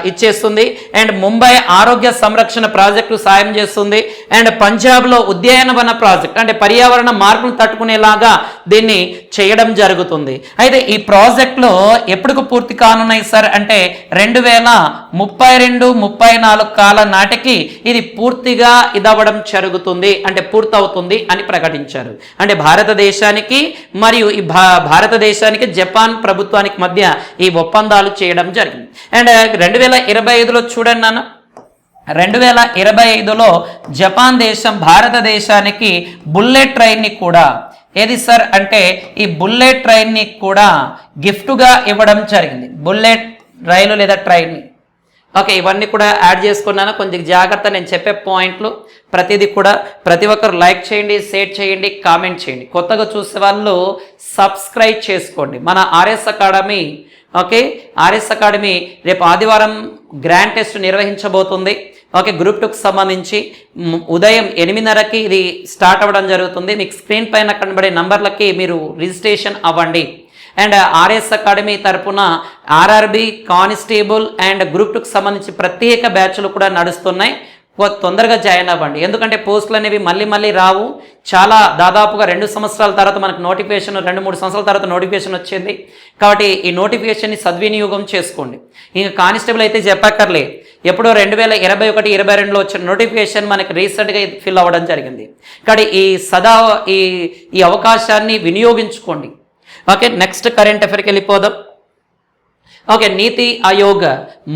ఇచ్చేస్తుంది. అండ్ ముంబై ఆరోగ్య సంరక్షణ ప్రాజెక్టు సాయం చేస్తుంది. అండ్ పంజాబ్లో ఉద్యానవన ప్రాజెక్ట్ అంటే పర్యావరణ మార్పును తట్టుకునేలాగా దీన్ని చేయడం జరుగుతుంది. అయితే ఈ ప్రాజెక్టులో ఎప్పటికి పూర్తి కానున్నాయి సార్ అంటే 2032-34 కాల నాటికి ఇది పూర్తిగా ఇదవ్వడం జరుగుతుంది, అంటే పూర్తవుతుంది అని ప్రకటించారు. అంటే భారతదేశానికి మరియు ఈ భారతదేశానికి జపాన్ ప్రభుత్వానికి మధ్య ఈ ఒప్పందాలు చేయడం జరిగింది. అండ్ 2025లో చూడండి నాన్న, 2025లో జపాన్ దేశం భారతదేశానికి బుల్లెట్ ట్రైన్ని కూడా ఏది సార్ అంటే ఈ బుల్లెట్ ట్రైన్ని కూడా గిఫ్ట్గా ఇవ్వడం జరిగింది. బుల్లెట్ రైలు లేదా ట్రైన్ని. ఓకే, ఇవన్నీ కూడా యాడ్ చేసుకున్నాను. కొంచెం జాగ్రత్త, నేను చెప్పే పాయింట్లు ప్రతిదీ కూడా ప్రతి ఒక్కరు లైక్ చేయండి, షేర్ చేయండి, కామెంట్ చేయండి. కొత్తగా చూసే వాళ్ళు సబ్స్క్రైబ్ చేసుకోండి. మన RS academy, okay, RS academy రేపు ఆదివారం గ్రాండ్ టెస్ట్ నిర్వహించబోతుంది. ఓకే, గ్రూప్ 2కి సంబంధించి ఉదయం 8:30కి ఇది స్టార్ట్ అవ్వడం జరుగుతుంది. మీకు స్క్రీన్ పైన కనబడే నంబర్లకి మీరు రిజిస్ట్రేషన్ అవ్వండి. అండ్ ఆర్ఎస్ అకాడమీ తరపున ఆర్ఆర్బి, కానిస్టేబుల్ అండ్ గ్రూప్ 2కి సంబంధించి ప్రత్యేక బ్యాచ్లు కూడా నడుస్తున్నాయి. తొందరగా జాయిన్ అవ్వండి, ఎందుకంటే పోస్టులు అనేవి మళ్ళీ రావు. చాలా దాదాపుగా 2 సంవత్సరాల తర్వాత మనకు నోటిఫికేషన్, 2-3 సంవత్సరాల తర్వాత నోటిఫికేషన్ వచ్చింది. కాబట్టి ఈ నోటిఫికేషన్ని సద్వినియోగం చేసుకోండి. ఇంకా కానిస్టేబుల్ అయితే చెప్పక్కర్లే, ఎప్పుడో 2021-22లో వచ్చిన నోటిఫికేషన్ మనకి రీసెంట్గా ఫిల్ అవ్వడం జరిగింది. కాబట్టి ఈ అవకాశాన్ని వినియోగించుకోండి. ఓకే, నెక్స్ట్ కరెంట్ అఫైర్కి వెళ్ళిపోదాం. ఓకే, నీతి ఆయోగ్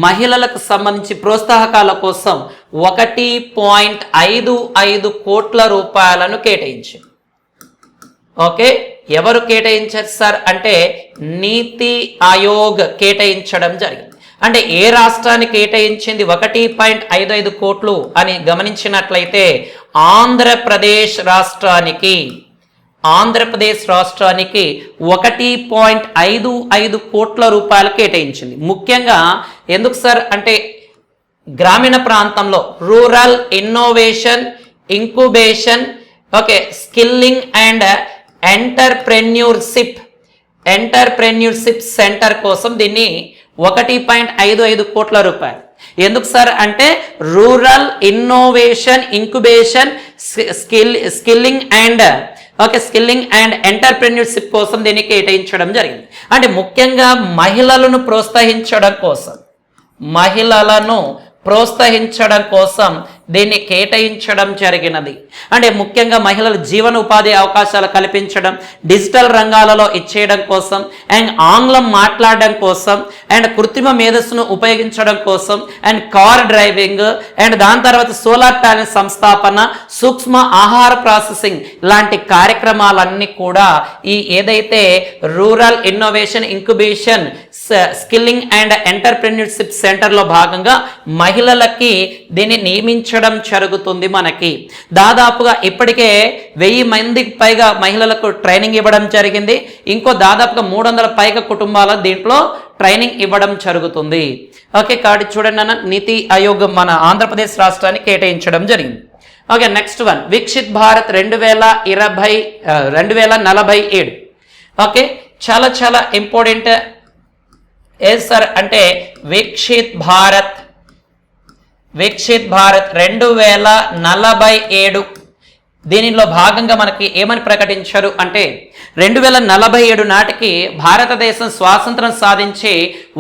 మహిళలకు సంబంధించి ప్రోత్సాహకాల కోసం 1.55 కోట్ల రూపాయలను కేటాయించింది. ఓకే, ఎవరు కేటాయించారు సార్ అంటే నీతి ఆయోగ్ కేటాయించడం జరిగింది. అంటే ఏ రాష్ట్రానికి కేటాయించింది 1.55 కోట్లు అని గమనించినట్లయితే ఆంధ్రప్రదేశ్ రాష్ట్రానికి 1.55 కోట్ల రూపాయలు కేటాయించింది. ముఖ్యంగా ఎందుకు సార్ అంటే గ్రామీణ ప్రాంతంలో rural innovation, incubation, okay, skilling and entrepreneurship centre కోసం దీన్ని 1.55 కోట్ల రూపాయలు. ఎందుకు సార్ అంటే rural innovation, incubation, skilling and entrepreneurship కోసం దీన్ని కేటాయించడం జరిగింది. అంటే ముఖ్యంగా మహిళలను ప్రోత్సహించడం కోసం దీన్ని కేటాయించడం జరిగినది. అంటే ముఖ్యంగా మహిళలు జీవన ఉపాధి అవకాశాలు కల్పించడం, డిజిటల్ రంగాలలో ఇచ్చేయడం కోసం, అండ్ ఆంగ్లం మాట్లాడడం కోసం, అండ్ కృత్రిమ మేధస్సును ఉపయోగించడం కోసం, అండ్ కార్ డ్రైవింగ్, అండ్ దాని తర్వాత సోలార్ ప్యానెల్ సంస్థాపన, సూక్ష్మ ఆహార ప్రాసెసింగ్ లాంటి కార్యక్రమాలన్నీ కూడా ఈ ఏదైతే rural innovation, incubation, skilling and entrepreneurship సెంటర్లో భాగంగా మహిళలకి దీన్ని నియమించడం జరుగుతుంది. మనకి దాదాపుగా ఇప్పటికే 1000 మందికి పైగా మహిళలకు ట్రైనింగ్ ఇవ్వడం జరిగింది. ఇంకో దాదాపుగా 300 పైగా కుటుంబాల దీంట్లో ట్రైనింగ్ ఇవ్వడం జరుగుతుంది. ఓకే, కాబట్టి చూడండి అన్న, నీతి ఆయోగ్ మన ఆంధ్రప్రదేశ్ రాష్ట్రానికి కేటాయించడం జరిగింది. Okay, next one Viksit Bharat 2047. Okay, చాలా ఇంపార్టెంట్ ఏది సార్ అంటే వికసిత్ భారత్ 2047. దీనిలో భాగంగా మనకి ఏమని ప్రకటించారు అంటే 2047 నాటికి భారతదేశం స్వాతంత్రం సాధించి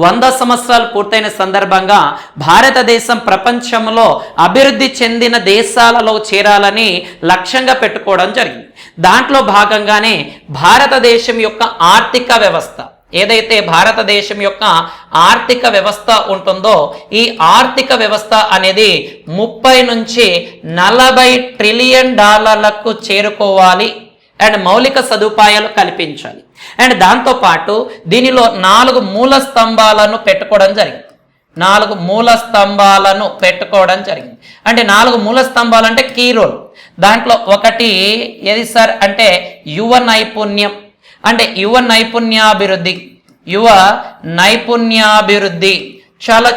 100 సంవత్సరాలు పూర్తయిన సందర్భంగా భారతదేశం ప్రపంచంలో అభివృద్ధి చెందిన దేశాలలో చేరాలని లక్ష్యంగా పెట్టుకోవడం జరిగింది. దాంట్లో భాగంగానే భారతదేశం యొక్క ఆర్థిక వ్యవస్థ, ఏదైతే భారతదేశం యొక్క ఆర్థిక వ్యవస్థ ఉంటుందో ఈ ఆర్థిక వ్యవస్థ అనేది 30 నుంచి 40 ట్రిలియన్ డాలర్లకు చేరుకోవాలి అండ్ మౌలిక సదుపాయాలు కల్పించాలి. అండ్ దాంతోపాటు దీనిలో 4 మూల స్తంభాలను పెట్టుకోవడం జరిగింది. 4 మూల స్తంభాలను పెట్టుకోవడం జరిగింది. అంటే 4 మూల స్తంభాలు అంటే కీ రోల్. దాంట్లో ఒకటి ఏది సార్ అంటే యువ నైపుణ్యం, అంటే యువ నైపుణ్యాభివృద్ధి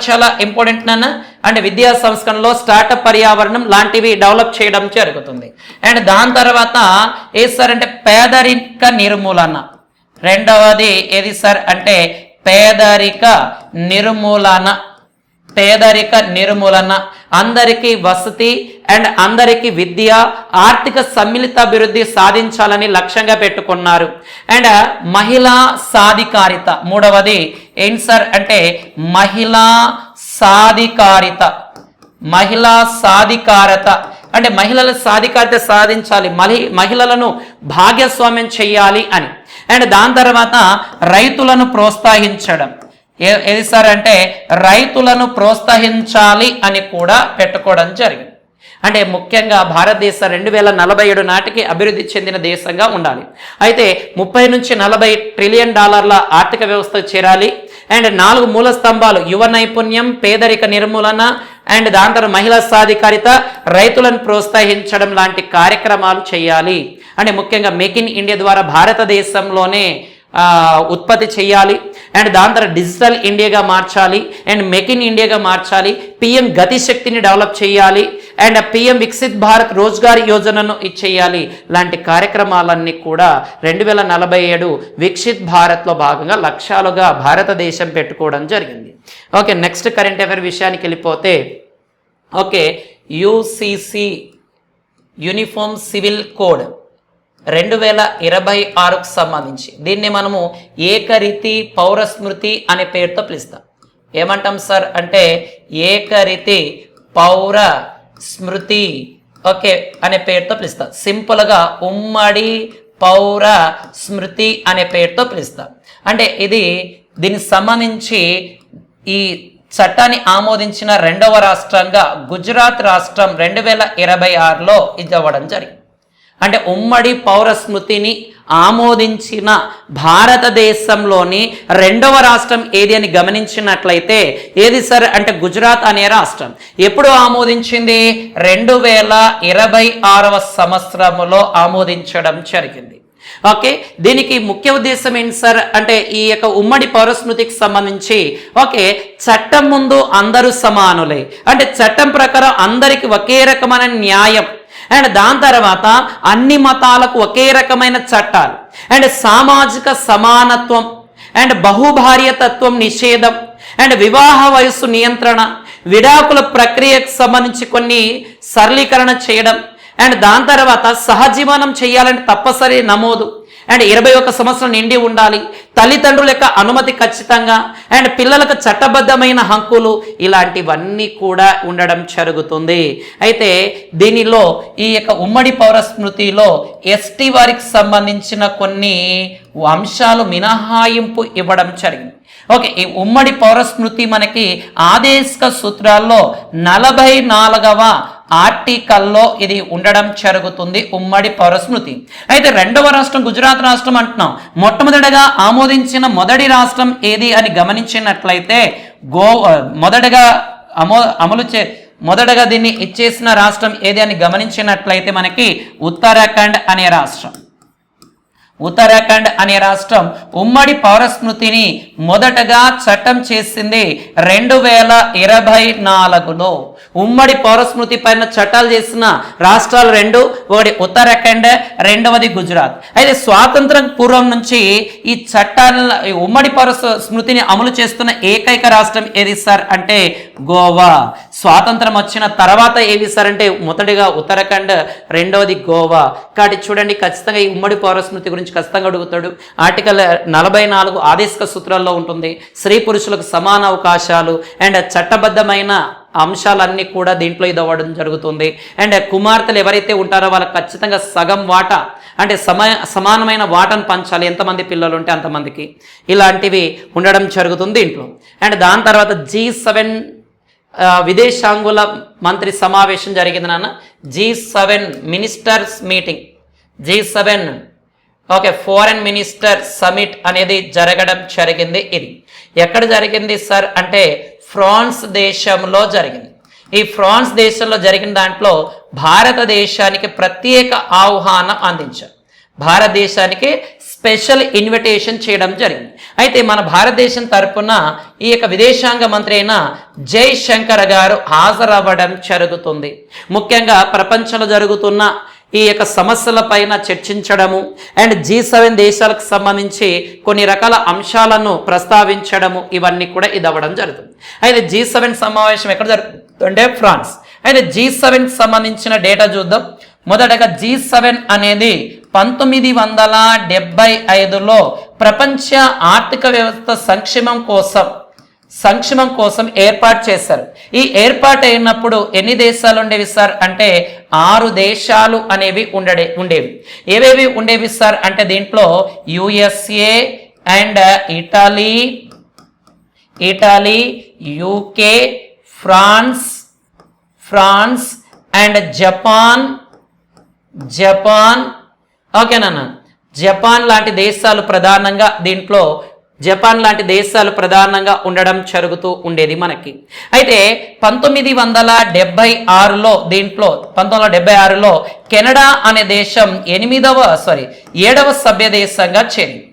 చాలా ఇంపార్టెంట్ నాన్న. అంటే విద్యా సంస్కరణలో స్టార్టప్ పర్యావరణం లాంటివి డెవలప్ చేయడం జరుగుతుంది. అండ్ దాని తర్వాత ఏది సార్ అంటే పేదరిక నిర్మూలన. రెండవది ఏది సార్ అంటే పేదరిక నిర్మూలన, అందరికీ వసతి అండ్ అందరికీ విద్య, ఆర్థిక సమ్మిళిత అభివృద్ధి సాధించాలని లక్ష్యంగా పెట్టుకున్నారు. అండ్ మహిళా సాధికారిత, మూడవది ఏంటి సార్ అంటే మహిళా సాధికారత అంటే మహిళల సాధికారత సాధించాలి, మహిళలను భాగస్వామ్యం చేయాలి అని. అండ్ దాని తర్వాత రైతులను ప్రోత్సహించడం, ఏది సార్ అంటే రైతులను ప్రోత్సహించాలి అని కూడా పెట్టుకోవడం జరిగింది. అంటే ముఖ్యంగా భారతదేశం 2047 నాటికి అభివృద్ధి చెందిన దేశంగా ఉండాలి. అయితే 30 నుంచి 40 ట్రిలియన్ డాలర్ల ఆర్థిక వ్యవస్థ చేరాలి. అండ్ 4 మూల స్తంభాలు: యువ నైపుణ్యం, పేదరిక నిర్మూలన, అండ్ దాని తర్వాత మహిళా సాధికారిత, రైతులను ప్రోత్సహించడం లాంటి కార్యక్రమాలు చేయాలి. అంటే ముఖ్యంగా మేక్ ఇన్ ఇండియా ద్వారా భారతదేశంలోనే ఉత్పత్తి చేయాలి. అండ్ దాని తర్వాత డిజిటల్ ఇండియాగా మార్చాలి. అండ్ మేక్ ఇన్ ఇండియాగా మార్చాలి. పిఎం గతి శక్తిని డెవలప్ చేయాలి. అండ్ పిఎం వికసిత్ భారత్ రోజ్గార్ యోజనను ఇచ్చేయాలి. లాంటి కార్యక్రమాలన్నీ కూడా 2047 వికసిత్ భారత్లో భాగంగా లక్ష్యాలుగా భారతదేశం పెట్టుకోవడం జరిగింది. ఓకే, నెక్స్ట్ కరెంట్ అఫైర్ విషయానికి వెళ్ళిపోతే, okay, UCC uniform civil code 2026కు సంబంధించి దీన్ని మనము ఏకరీతి పౌర స్మృతి అనే పేరుతో పిలుస్తాం. ఏమంటాం సార్ అంటే ఏకరీతి పౌర స్మృతి, ఓకే, అనే పేరుతో పిలుస్తాం. సింపుల్గా ఉమ్మడి పౌర స్మృతి అనే పేరుతో పిలుస్తాం. అంటే దీనికి సంబంధించి ఈ చట్టాన్ని ఆమోదించిన 2వ రాష్ట్రంగా గుజరాత్ రాష్ట్రం 2026లో ఇది అవ్వడం జరిగింది. అంటే ఉమ్మడి పౌర స్మృతిని ఆమోదించిన భారతదేశంలోని 2వ రాష్ట్రం ఏది అని గమనించినట్లయితే ఏది సార్ అంటే గుజరాత్ అనే రాష్ట్రం. ఎప్పుడు ఆమోదించింది? 2026వ సంవత్సరంలో ఆమోదించడం జరిగింది. ఓకే, దీనికి ముఖ్య ఉద్దేశం ఏంటి సార్ అంటే ఈ యొక్క ఉమ్మడి పౌరస్మృతికి సంబంధించి, ఓకే, చట్టం ముందు అందరూ సమానులే, అంటే చట్టం ప్రకారం అందరికి ఒకే రకమైన న్యాయం, అండ్ దాని తర్వాత అన్ని మతాలకు ఒకే రకమైన చట్టాలు, అండ్ సామాజిక సమానత్వం, అండ్ బహుభార్యతత్వం నిషేధం, అండ్ వివాహ వయస్సు నియంత్రణ, విడాకుల ప్రక్రియకు సంబంధించి కొన్ని సరళీకరణ చేయడం, అండ్ దాని తర్వాత సహజీవనం చేయాలంటే తప్పనిసరి నమోదు, అండ్ 21 సంవత్సరం నిండి ఉండాలి, తల్లిదండ్రుల యొక్క అనుమతి ఖచ్చితంగా, అండ్ పిల్లలకు చట్టబద్ధమైన హక్కులు, ఇలాంటివన్నీ కూడా ఉండడం జరుగుతుంది. అయితే దీనిలో ఈ యొక్క ఉమ్మడి పౌర స్మృతిలో ఎస్టీ వారికి సంబంధించిన కొన్ని అంశాలు మినహాయింపు ఇవ్వడం జరిగింది. ఓకే, ఈ ఉమ్మడి పౌర స్మృతి మనకి ఆదేశిక సూత్రాల్లో 44వ ఆర్టికల్లో ఇది ఉండడం జరుగుతుంది, ఉమ్మడి పౌర స్మృతి. అయితే 2వ రాష్ట్రం గుజరాత్ రాష్ట్రం అంటున్నాం. మొట్టమొదటిగా ఆమోదించిన మొదటి రాష్ట్రం ఏది అని గమనించినట్లయితే మొదటగా దీన్ని ఇచ్చేసిన రాష్ట్రం ఏది అని గమనించినట్లయితే మనకి ఉత్తరాఖండ్ అనే రాష్ట్రం. ఉత్తరాఖండ్ అనే రాష్ట్రం ఉమ్మడి పౌర స్మృతిని మొదటగా చట్టం చేసింది 2024లో. ఉమ్మడి పౌర స్మృతి పైన చట్టాలు చేసిన రాష్ట్రాలు 2, ఒకటి ఉత్తరాఖండ్, 2వది గుజరాత్. అయితే స్వాతంత్రం పూర్వం నుంచి ఈ చట్టాల ఉమ్మడి పౌర స్మృతిని అమలు చేస్తున్న ఏకైక రాష్ట్రం ఏది సార్ అంటే గోవా. స్వాతంత్రం వచ్చిన తర్వాత ఏది సార్ అంటే మొదటిగా ఉత్తరాఖండ్, 2వది గోవా. కాబట్టి చూడండి, ఖచ్చితంగా ఈ ఉమ్మడి పౌర స్మృతి గురించి ఖచ్చితంగా అడుగుతాడు. ఆర్టికల్ 44 ఆదేశిక సూత్రాల్లో ఉంటుంది. స్త్రీ పురుషులకు సమాన అవకాశాలు అండ్ చట్టబద్ధమైన అంశాలన్నీ కూడా దీంట్లో ఇది అవ్వడం జరుగుతుంది. అండ్ కుమార్తెలు ఎవరైతే ఉంటారో వాళ్ళకి ఖచ్చితంగా సగం వాటా అంటే సమానమైన వాటాను పంచాలి, ఎంతమంది పిల్లలు ఉంటే అంతమందికి, ఇలాంటివి ఉండడం జరుగుతుంది దీంట్లో. అండ్ దాని తర్వాత G7 విదేశాంగుల మంత్రి సమావేశం జరిగింది నాన్న. G7 ministers meeting, G7 okay foreign minister summit అనేది జరగడం జరిగింది. ఇది ఎక్కడ జరిగింది సార్ అంటే ఫ్రాన్స్ దేశంలో జరిగింది. ఈ ఫ్రాన్స్ దేశంలో జరిగిన దాంట్లో భారతదేశానికి ప్రత్యేక ఆహ్వానం అందించారు. భారతదేశానికి స్పెషల్ ఇన్విటేషన్ చేయడం జరిగింది. అయితే మన భారతదేశం తరపున ఈ యొక్క విదేశాంగ మంత్రి అయిన జైశంకర్ గారు హాజరవ్వడం జరుగుతుంది. ముఖ్యంగా ప్రపంచంలో జరుగుతున్న ఈ యొక్క సమస్యల పైన చర్చించడము అండ్ G7 దేశాలకు సంబంధించి కొన్ని రకాల అంశాలను ప్రస్తావించడము, ఇవన్నీ కూడా ఇది అవ్వడం జరుగుతుంది. అయితే G7 సమావేశం ఎక్కడ జరుగుతుందంటే ఫ్రాన్స్. అయితే G7 సంబంధించిన డేటా చూద్దాం. మొదటగా G7 అనేది 1975లో ప్రపంచ ఆర్థిక వ్యవస్థ సంక్షేమం కోసం ఏర్పాటు చేశారు. ఈ ఏర్పాటు అయినప్పుడు ఎన్ని దేశాలు ఉండేవి సార్ అంటే 6 దేశాలు అనేవి ఉండేవి. ఏవేవి ఉండేవి సార్ అంటే దీంట్లో USA and Italy, UK, France and Japan ఓకేనా, జపాన్ లాంటి దేశాలు ప్రధానంగా దీంట్లో ఉండడం జరుగుతూ ఉండేది మనకి. అయితే 1976లో దీంట్లో 1976లో కెనడా అనే దేశం 7వ సభ్య దేశంగా చేరింది.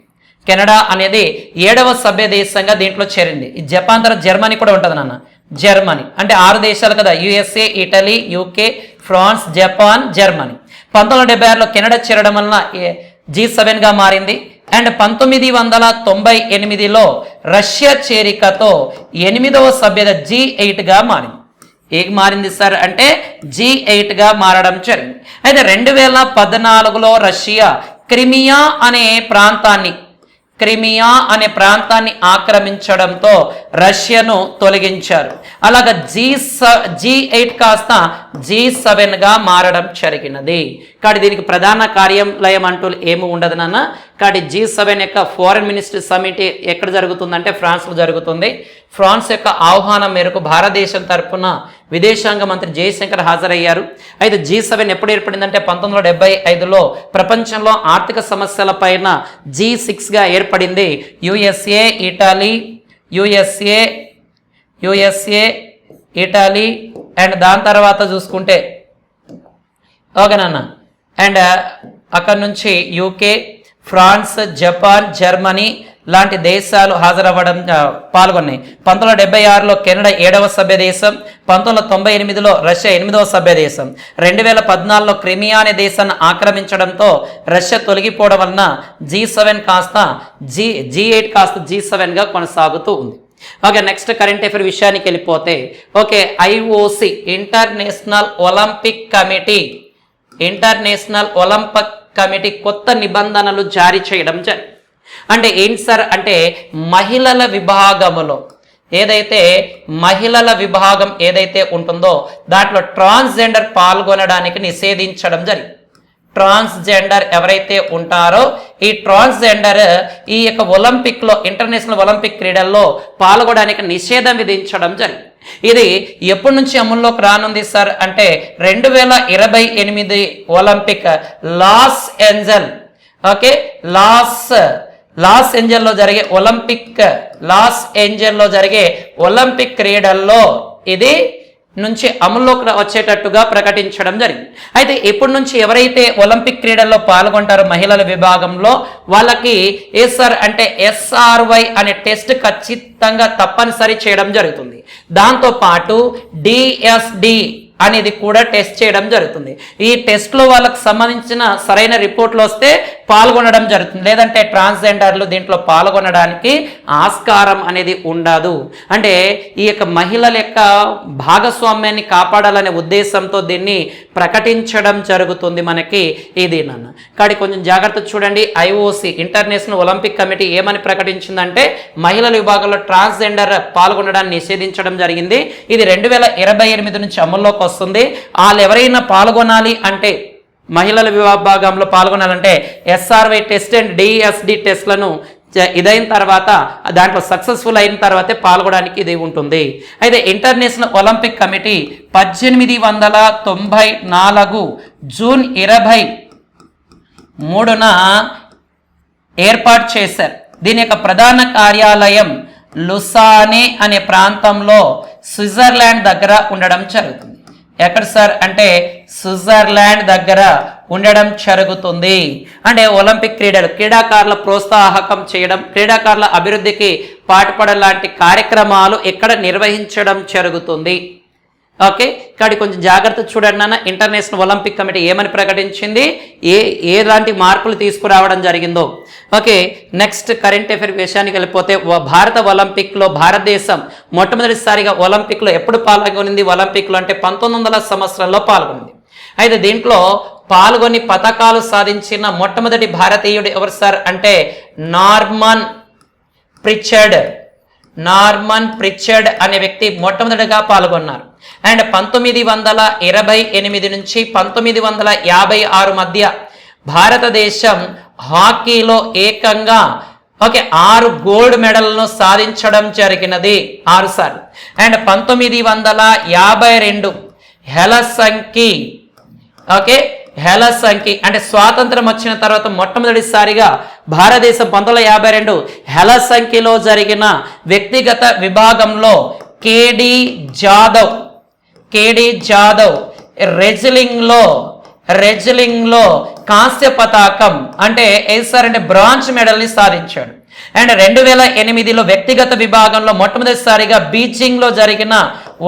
కెనడా అనేది 7వ సభ్య దేశంగా దీంట్లో చేరింది. ఈ జపాన్ తర్వాత జర్మనీ కూడా ఉంటుంది నాన్న. జర్మనీ అంటే 6 దేశాలు కదా, USA, Italy, UK, France, Japan, Germany. 1976లో కెనడా చేరడం వలన G7గా మారింది. అండ్ 1998లో రష్యా చేరికతో 8వ సభ్యత G8గా మారింది. ఏం మారింది సార్ అంటే G8గా మారడం జరిగింది. అయితే 2014లో రష్యా క్రిమియా అనే ప్రాంతాన్ని ఆక్రమించడంతో రష్యాను తొలగించారు. అలాగా G8 కాస్త G7గా మారడం జరిగినది. కాబట్టి దీనికి ప్రధాన కార్యాలయం అంటూ ఏమి ఉండదు నాన్న. కాబట్టి G7 యొక్క ఫారెన్ మినిస్టర్ సమిట్ ఎక్కడ జరుగుతుందంటే ఫ్రాన్స్లో జరుగుతుంది. ఫ్రాన్స్ యొక్క ఆహ్వానం మేరకు భారతదేశం తరఫున విదేశాంగ మంత్రి జయశంకర్ హాజరయ్యారు. అయితే G7 ఎప్పుడు ఏర్పడిందంటే 1975లో ప్రపంచంలో ఆర్థిక సమస్యల పైన G6గా ఏర్పడింది. యుఎస్ఏ, ఇటలీ అండ్ దాని తర్వాత చూసుకుంటే ఓకేనన్న అండ్ అక్కడ నుంచి యూకే, ఫ్రాన్స్, జపాన్, జర్మనీ లాంటి దేశాలు పాల్గొన్నాయి. 1976లో కెనడా 7వ సభ్య దేశం, 1998లో రష్యా 8వ సభ్య దేశం, 2014లో క్రిమియా అనే దేశాన్ని ఆక్రమించడంతో రష్యా తొలగిపోవడం వలన G8 కాస్త G7గా కొనసాగుతూ ఉంది. ఓకే, నెక్స్ట్ కరెంట్ అఫైర్ విషయానికి వెళ్ళిపోతే okay, IOC international Olympic committee కొత్త నిబంధనలు జారీ చేయడం జరిగింది. అంటే ఏంటి సార్ అంటే మహిళల విభాగం ఏదైతే ఉంటుందో దాంట్లో ట్రాన్స్జెండర్ పాల్గొనడానికి నిషేధించడం జరిగింది. ట్రాన్స్జెండర్ ఎవరైతే ఉంటారో ఈ ట్రాన్స్జెండర్ ఈ యొక్క ఒలింపిక్లో ఇంటర్నేషనల్ ఒలింపిక్ క్రీడల్లో పాల్గొనడానికి నిషేధం విధించడం జరిగింది. ఇది ఎప్పటి నుంచి అమల్లోకి రానుంది సార్ అంటే 2028 ఒలింపిక్ లాస్ ఏంజల్లో జరిగే ఒలింపిక్ క్రీడల్లో ఇది నుంచి అమల్లోకి వచ్చేటట్టుగా ప్రకటించడం జరిగింది. అయితే ఇప్పటి నుంచి ఎవరైతే ఒలింపిక్ క్రీడల్లో పాల్గొంటారో మహిళల విభాగంలో వాళ్ళకి సార్ అంటే SRY అనే టెస్ట్ ఖచ్చితంగా తప్పనిసరి చేయడం జరుగుతుంది. దాంతోపాటు DSD అనేది కూడా టెస్ట్ చేయడం జరుగుతుంది. ఈ టెస్ట్లో వాళ్ళకి సంబంధించిన సరైన రిపోర్ట్లు వస్తే పాల్గొనడం జరుగుతుంది, లేదంటే ట్రాన్స్జెండర్లు దీంట్లో పాల్గొనడానికి ఆస్కారం అనేది ఉండదు. అంటే ఈ యొక్క మహిళల యొక్క భాగస్వామ్యాన్ని కాపాడాలనే ఉద్దేశంతో దీన్ని ప్రకటించడం జరుగుతుంది మనకి ఇది నాన్న. కాబట్టి కొంచెం జాగ్రత్త చూడండి. IOC ఇంటర్నేషనల్ ఒలింపిక్ కమిటీ ఏమని ప్రకటించిందంటే మహిళల విభాగంలో ట్రాన్స్జెండర్ పాల్గొనడాన్ని నిషేధించడం జరిగింది. ఇది 2028 నుంచి అమల్లోకి వస్తుంది. వాళ్ళు ఎవరైనా పాల్గొనాలి అంటే మహిళల విభాగంలో పాల్గొనాలంటే SRY టెస్ట్ అండ్ DSD టెస్ట్లను ఇదైన తర్వాత దాంట్లో సక్సెస్ఫుల్ అయిన తర్వాతే పాల్గొనడానికి ఇది ఉంటుంది. అయితే ఇంటర్నేషనల్ ఒలింపిక్ కమిటీ 1894 జూన్ 23న ఏర్పాటు చేశారు. దీని యొక్క ప్రధాన కార్యాలయం లుసానే అనే ప్రాంతంలో స్విట్జర్లాండ్ దగ్గర ఉండడం జరుగుతుంది. ఎక్కడ సార్ అంటే స్విట్జర్లాండ్ దగ్గర ఉండడం జరుగుతుంది. అంటే ఒలింపిక్ క్రీడాకారుల ప్రోత్సాహకం చేయడం, క్రీడాకారుల అభివృద్ధికి పాటుపడడం లాంటి కార్యక్రమాలు ఎక్కడ నిర్వహించడం జరుగుతుంది. ఓకే, ఇక్కడ కొంచెం జాగ్రత్త చూడండి నాన్న. ఇంటర్నేషనల్ ఒలింపిక్ కమిటీ ఏమని ప్రకటించింది, ఎలాంటి మార్పులు తీసుకురావడం జరిగిందో. ఓకే, నెక్స్ట్ కరెంట్ అఫైర్ విషయానికి వెళ్ళిపోతే భారత ఒలింపిక్లో భారతదేశం మొట్టమొదటిసారిగా ఒలింపిక్లో ఎప్పుడు పాల్గొనింది? ఒలింపిక్లో అంటే 1900 సంవత్సరంలో పాల్గొనింది. అయితే దీంట్లో పాల్గొని పతకాలు సాధించిన మొట్టమొదటి భారతీయుడు ఎవరు సార్ అంటే నార్మన్ ప్రిచర్డ్ అనే వ్యక్తి మొట్టమొదటిగా పాల్గొన్నారు. అండ్ 1928 నుంచి 1956 మధ్య భారతదేశం హాకీలో ఏకంగా 6 గోల్డ్ మెడల్ను సాధించడం జరిగినది, 6 సార్లు. అండ్ 1952 హెలసింకి. ఓకే, హెలసింకి అంటే స్వాతంత్రం వచ్చిన తర్వాత మొట్టమొదటిసారిగా భారతదేశం 1952 హెలసింకిలో జరిగిన వ్యక్తిగత విభాగంలో కేడి జాదవ్ రెజ్లింగ్లో కాంస్య పతాకం అంటే సార్ అంటే బ్రాంజ్ మెడల్ని సాధించాడు. అండ్ 2008లో వ్యక్తిగత విభాగంలో మొట్టమొదటిసారిగా బీజింగ్లో జరిగిన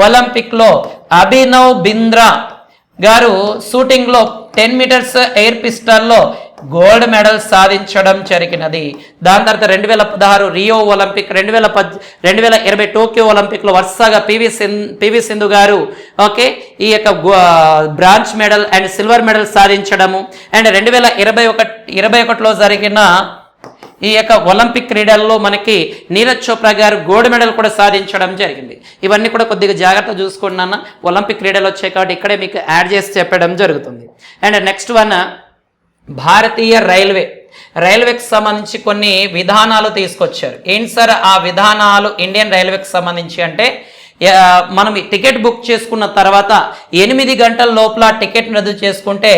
ఒలింపిక్లో అభినవ్ బింద్రా గారు షూటింగ్లో 10 మీటర్స్ ఎయిర్ పిస్టల్లో గోల్డ్ మెడల్ సాధించడం జరిగినది. దాని తర్వాత 2016 రియో ఒలింపిక్, 2020 టోక్యో ఒలింపిక్లో వరుసగా పివి సింధు గారు ఓకే ఈ యొక్క bronze medal and silver medal సాధించడము. అండ్ 2021లో జరిగిన ఈ యొక్క ఒలింపిక్ క్రీడల్లో మనకి నీరజ్ చోప్రా గారు గోల్డ్ మెడల్ కూడా సాధించడం జరిగింది. ఇవన్నీ కూడా కొద్దిగా జాగ్రత్త చూసుకున్నాను. ఒలింపిక్ క్రీడలు వచ్చాయి కాబట్టి ఇక్కడే మీకు యాడ్ చేసి చెప్పడం జరుగుతుంది. అండ్ నెక్స్ట్ వన్, భారతీయ రైల్వేకి సంబంధించి కొన్ని విధానాలు తీసుకొచ్చారు. ఏంటి సార్ ఆ విధానాలు ఇండియన్ రైల్వేకి సంబంధించి అంటే మనం టికెట్ బుక్ చేసుకున్న తర్వాత 8 గంటల లోపల టికెట్ రద్దు చేసుకుంటే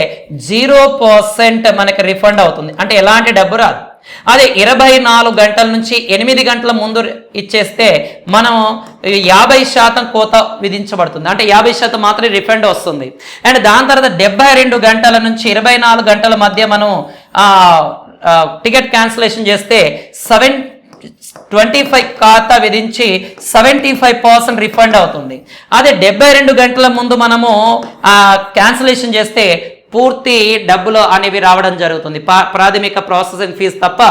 0% మనకి రిఫండ్ అవుతుంది, అంటే ఎలాంటి డబ్బు రాదు. అదే 24 గంటల నుంచి 8 గంటల ముందు ఇచ్చేస్తే మనం 50% కోత విధించబడుతుంది, అంటే 50% మాత్రమే రిఫండ్ వస్తుంది. అండ్ దాని తర్వాత 72 గంటల నుంచి 24 గంటల మధ్య మనం టికెట్ క్యాన్సిలేషన్ చేస్తే 25 ఖాతా విధించి 75% రిఫండ్ అవుతుంది. అదే 72 గంటల ముందు మనము క్యాన్సిలేషన్ చేస్తే పూర్తి డబ్బులు అనేవి రావడం జరుగుతుంది. ప్రాథమిక ప్రాసెసింగ్ ఫీజు తప్ప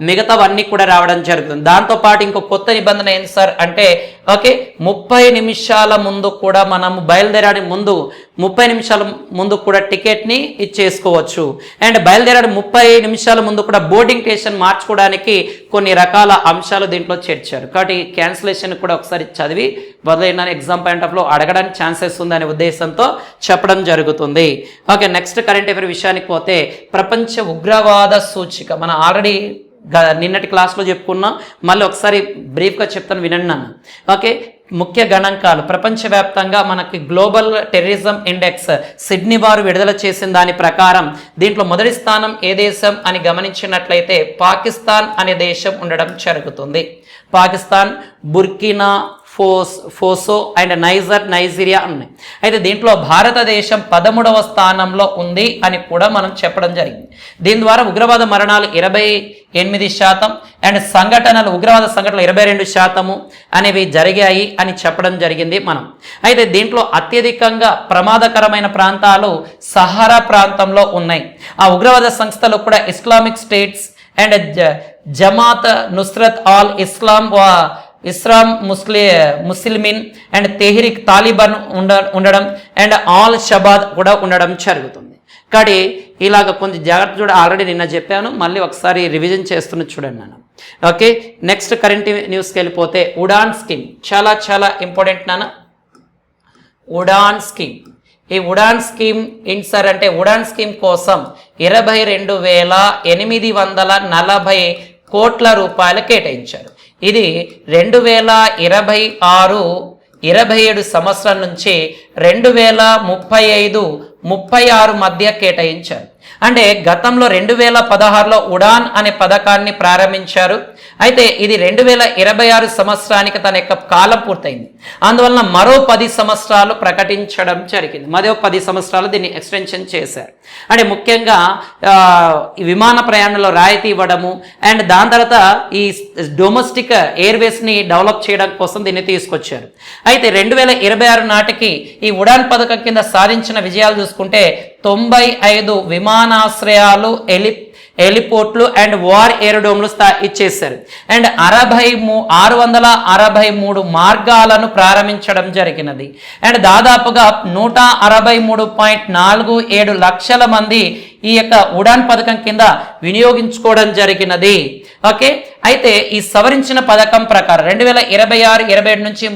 మిగతావన్నీ కూడా రావడం జరుగుతుంది. దాంతోపాటు ఇంకో కొత్త నిబంధన ఏంటి సార్ అంటే ఓకే 30 నిమిషాల ముందు కూడా మనము బయలుదేరడానికి ముందు 30 నిమిషాల ముందు కూడా టికెట్ని ఇచ్చేసుకోవచ్చు. అండ్ బయలుదేరడం 30 నిమిషాల ముందు కూడా బోర్డింగ్ స్టేషన్ మార్చుకోవడానికి కొన్ని రకాల అంశాలు దీంట్లో చేర్చారు. కాబట్టి క్యాన్సిలేషన్ కూడా ఒకసారి చదివి వదిలేన ఎగ్జామ్ పాయింట్ ఆఫ్ లో అడగడానికి ఛాన్సెస్ ఉందనే ఉద్దేశంతో చెప్పడం జరుగుతుంది. ఓకే, నెక్స్ట్ కరెంట్ అఫైర్ విషయానికి పోతే ప్రపంచ ఉగ్రవాద సూచిక మనం ఆల్రెడీ నిన్నటి క్లాస్లో చెప్పుకున్నాం, మళ్ళీ ఒకసారి బ్రీఫ్గా చెప్తాను వినండి నన్ను. ఓకే, ముఖ్య గణాంకాలు ప్రపంచవ్యాప్తంగా మనకి గ్లోబల్ టెర్రరిజం ఇండెక్స్ సిడ్నీ వారు విడుదల చేసిన దాని ప్రకారం దీంట్లో మొదటి స్థానం ఏ దేశం అని గమనించినట్లయితే పాకిస్తాన్ అనే దేశం ఉండడం జరుగుతుంది. పాకిస్తాన్, బుర్కినా ఫోసో అండ్ నైజీరియా ఉన్నాయి. అయితే దీంట్లో భారతదేశం 13వ స్థానంలో ఉంది అని కూడా మనం చెప్పడం జరిగింది. దీని ద్వారా ఉగ్రవాద మరణాలు 28% అండ్ ఉగ్రవాద సంఘటనలు 22% అనేవి జరిగాయి అని చెప్పడం జరిగింది మనం. అయితే దీంట్లో అత్యధికంగా ప్రమాదకరమైన ప్రాంతాలు సహారా ప్రాంతంలో ఉన్నాయి. ఆ ఉగ్రవాద సంస్థలు కూడా Islamic states and Jamaat Nusrat all Islam Muslimeen and Tehrik Taliban ఉండడం అండ్ ఆల్ షబాద్ కూడా ఉండడం జరుగుతుంది. కానీ ఇలాగ కొంచెం జాగ్రత్త చూడ ఆల్రెడీ నిన్న చెప్పాను, మళ్ళీ ఒకసారి రివిజన్ చేస్తున్న చూడండి నాన్న. ఓకే, నెక్స్ట్ కరెంట్ న్యూస్కి వెళ్ళిపోతే ఉడాన్ స్కీమ్ చాలా చాలా ఇంపార్టెంట్ నాన్న. ఉడాన్ స్కీమ్, ఈ ఉడాన్ స్కీమ్ ఏంటి సార్ అంటే ఉడాన్ స్కీమ్ కోసం 22,840 కోట్ల రూపాయలు కేటాయించారు. ఇది 2026-27 సంవత్సరం నుంచి 2035-36 మధ్య కేటాయించారు. అంటే గతంలో 2016లో ఉడాన్ అనే పథకాన్ని ప్రారంభించారు. అయితే ఇది 2026 సంవత్సరానికి తన యొక్క కాలం పూర్తయింది. అందువలన మరో 10 సంవత్సరాలు ప్రకటించడం జరిగింది. మరో 10 సంవత్సరాలు దీన్ని ఎక్స్టెన్షన్ చేశారు. అంటే ముఖ్యంగా విమాన ప్రయాణంలో రాయితీ ఇవ్వడము అండ్ దాని తర్వాత ఈ డొమెస్టిక్ ఎయిర్వేస్ని డెవలప్ చేయడం కోసం దీన్ని తీసుకొచ్చారు. అయితే 2026 నాటికి ఈ ఉడాన్ పథకం కింద సాధించిన విజయాలు చూసుకుంటే 95 విమానాశ్రయాలు, హెలిపోర్ట్లు అండ్ వార్ ఏరోడోమ్లు ఇచ్చేశారు. అండ్ 663 మార్గాలను ప్రారంభించడం జరిగినది. అండ్ దాదాపుగా 163.47 లక్షల మంది ఈ యొక్క ఉడాన్ పథకం కింద వినియోగించుకోవడం జరిగినది. ఓకే, అయితే ఈ సవరించిన పథకం ప్రకారం 2026-27 నుంచి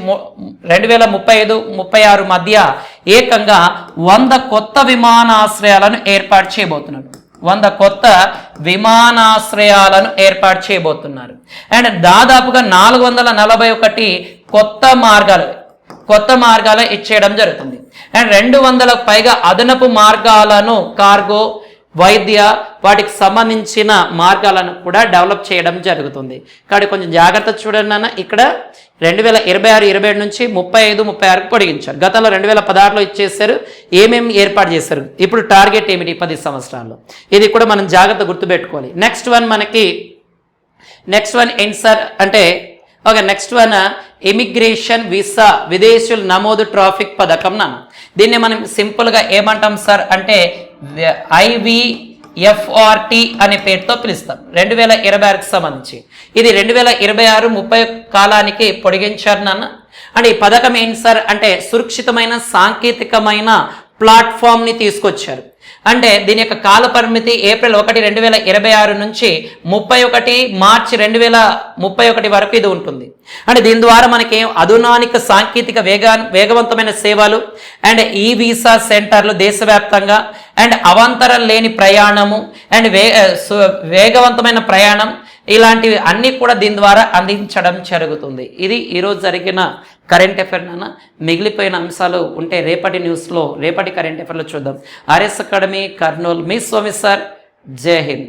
2035-36 మధ్య ఏకంగా 100 కొత్త విమానాశ్రయాలను ఏర్పాటు చేయబోతున్నారు. 100 కొత్త విమానాశ్రయాలను ఏర్పాటు చేయబోతున్నారు. అండ్ దాదాపుగా 441 కొత్త మార్గాలు కొత్త మార్గాలు ఇచ్చేయడం జరుగుతుంది. అండ్ 200లకు పైగా అదనపు మార్గాలను కార్గో, వైద్య వాటికి సంబంధించిన మార్గాలను కూడా డెవలప్ చేయడం జరుగుతుంది. కాబట్టి కొంచెం జాగ్రత్త చూడండి అన్న. ఇక్కడ 2026-27 నుంచి 35-36 పొడిగించారు. గతంలో 2016లో ఇచ్చేసారు. ఏమేమి ఏర్పాటు చేశారు, ఇప్పుడు టార్గెట్ ఏమిటి 10 సంవత్సరాల్లో, ఇది కూడా మనం జాగ్రత్త గుర్తుపెట్టుకోవాలి. నెక్స్ట్ వన్ ఏంటి సార్ అంటే okay, next one immigration visa విదేశీయుల నమోదు ట్రాఫిక్ పథకం నాన్న. దీన్ని మనం సింపుల్గా ఏమంటాం సార్ అంటే IVFRT అనే పేరుతో పిలుస్తాం. 2026కి సంబంధించి ఇది 2026-30 కాలానికి పొడిగించారు నాన్న. అంటే ఈ పథకం ఏంటి సార్ అంటే సురక్షితమైన సాంకేతికమైన ప్లాట్ఫామ్ని తీసుకొచ్చారు. అంటే దీని యొక్క కాల పరిమితి ఏప్రిల్ 1, 2026 నుంచి 31 మార్చి 2031 వరకు ఇది ఉంటుంది. అంటే దీని ద్వారా మనకి అధునానిక సాంకేతిక వేగవంతమైన సేవలు అండ్ ఈ వీసా సెంటర్లు దేశవ్యాప్తంగా అండ్ అవాంతరం లేని ప్రయాణము అండ్ వేగవంతమైన ప్రయాణం ఇలాంటివి అన్నీ కూడా దీని ద్వారా అందించడం జరుగుతుంది. ఇది ఈరోజు జరిగిన కరెంట్ అఫైర్ నాన్న. మిగిలిపోయిన అంశాలు ఉంటే రేపటి న్యూస్లో, రేపటి కరెంట్ అఫైర్లో చూద్దాం. RS అకాడమీ కర్నూలు, మీ స్వామి సార్. జై హింద్.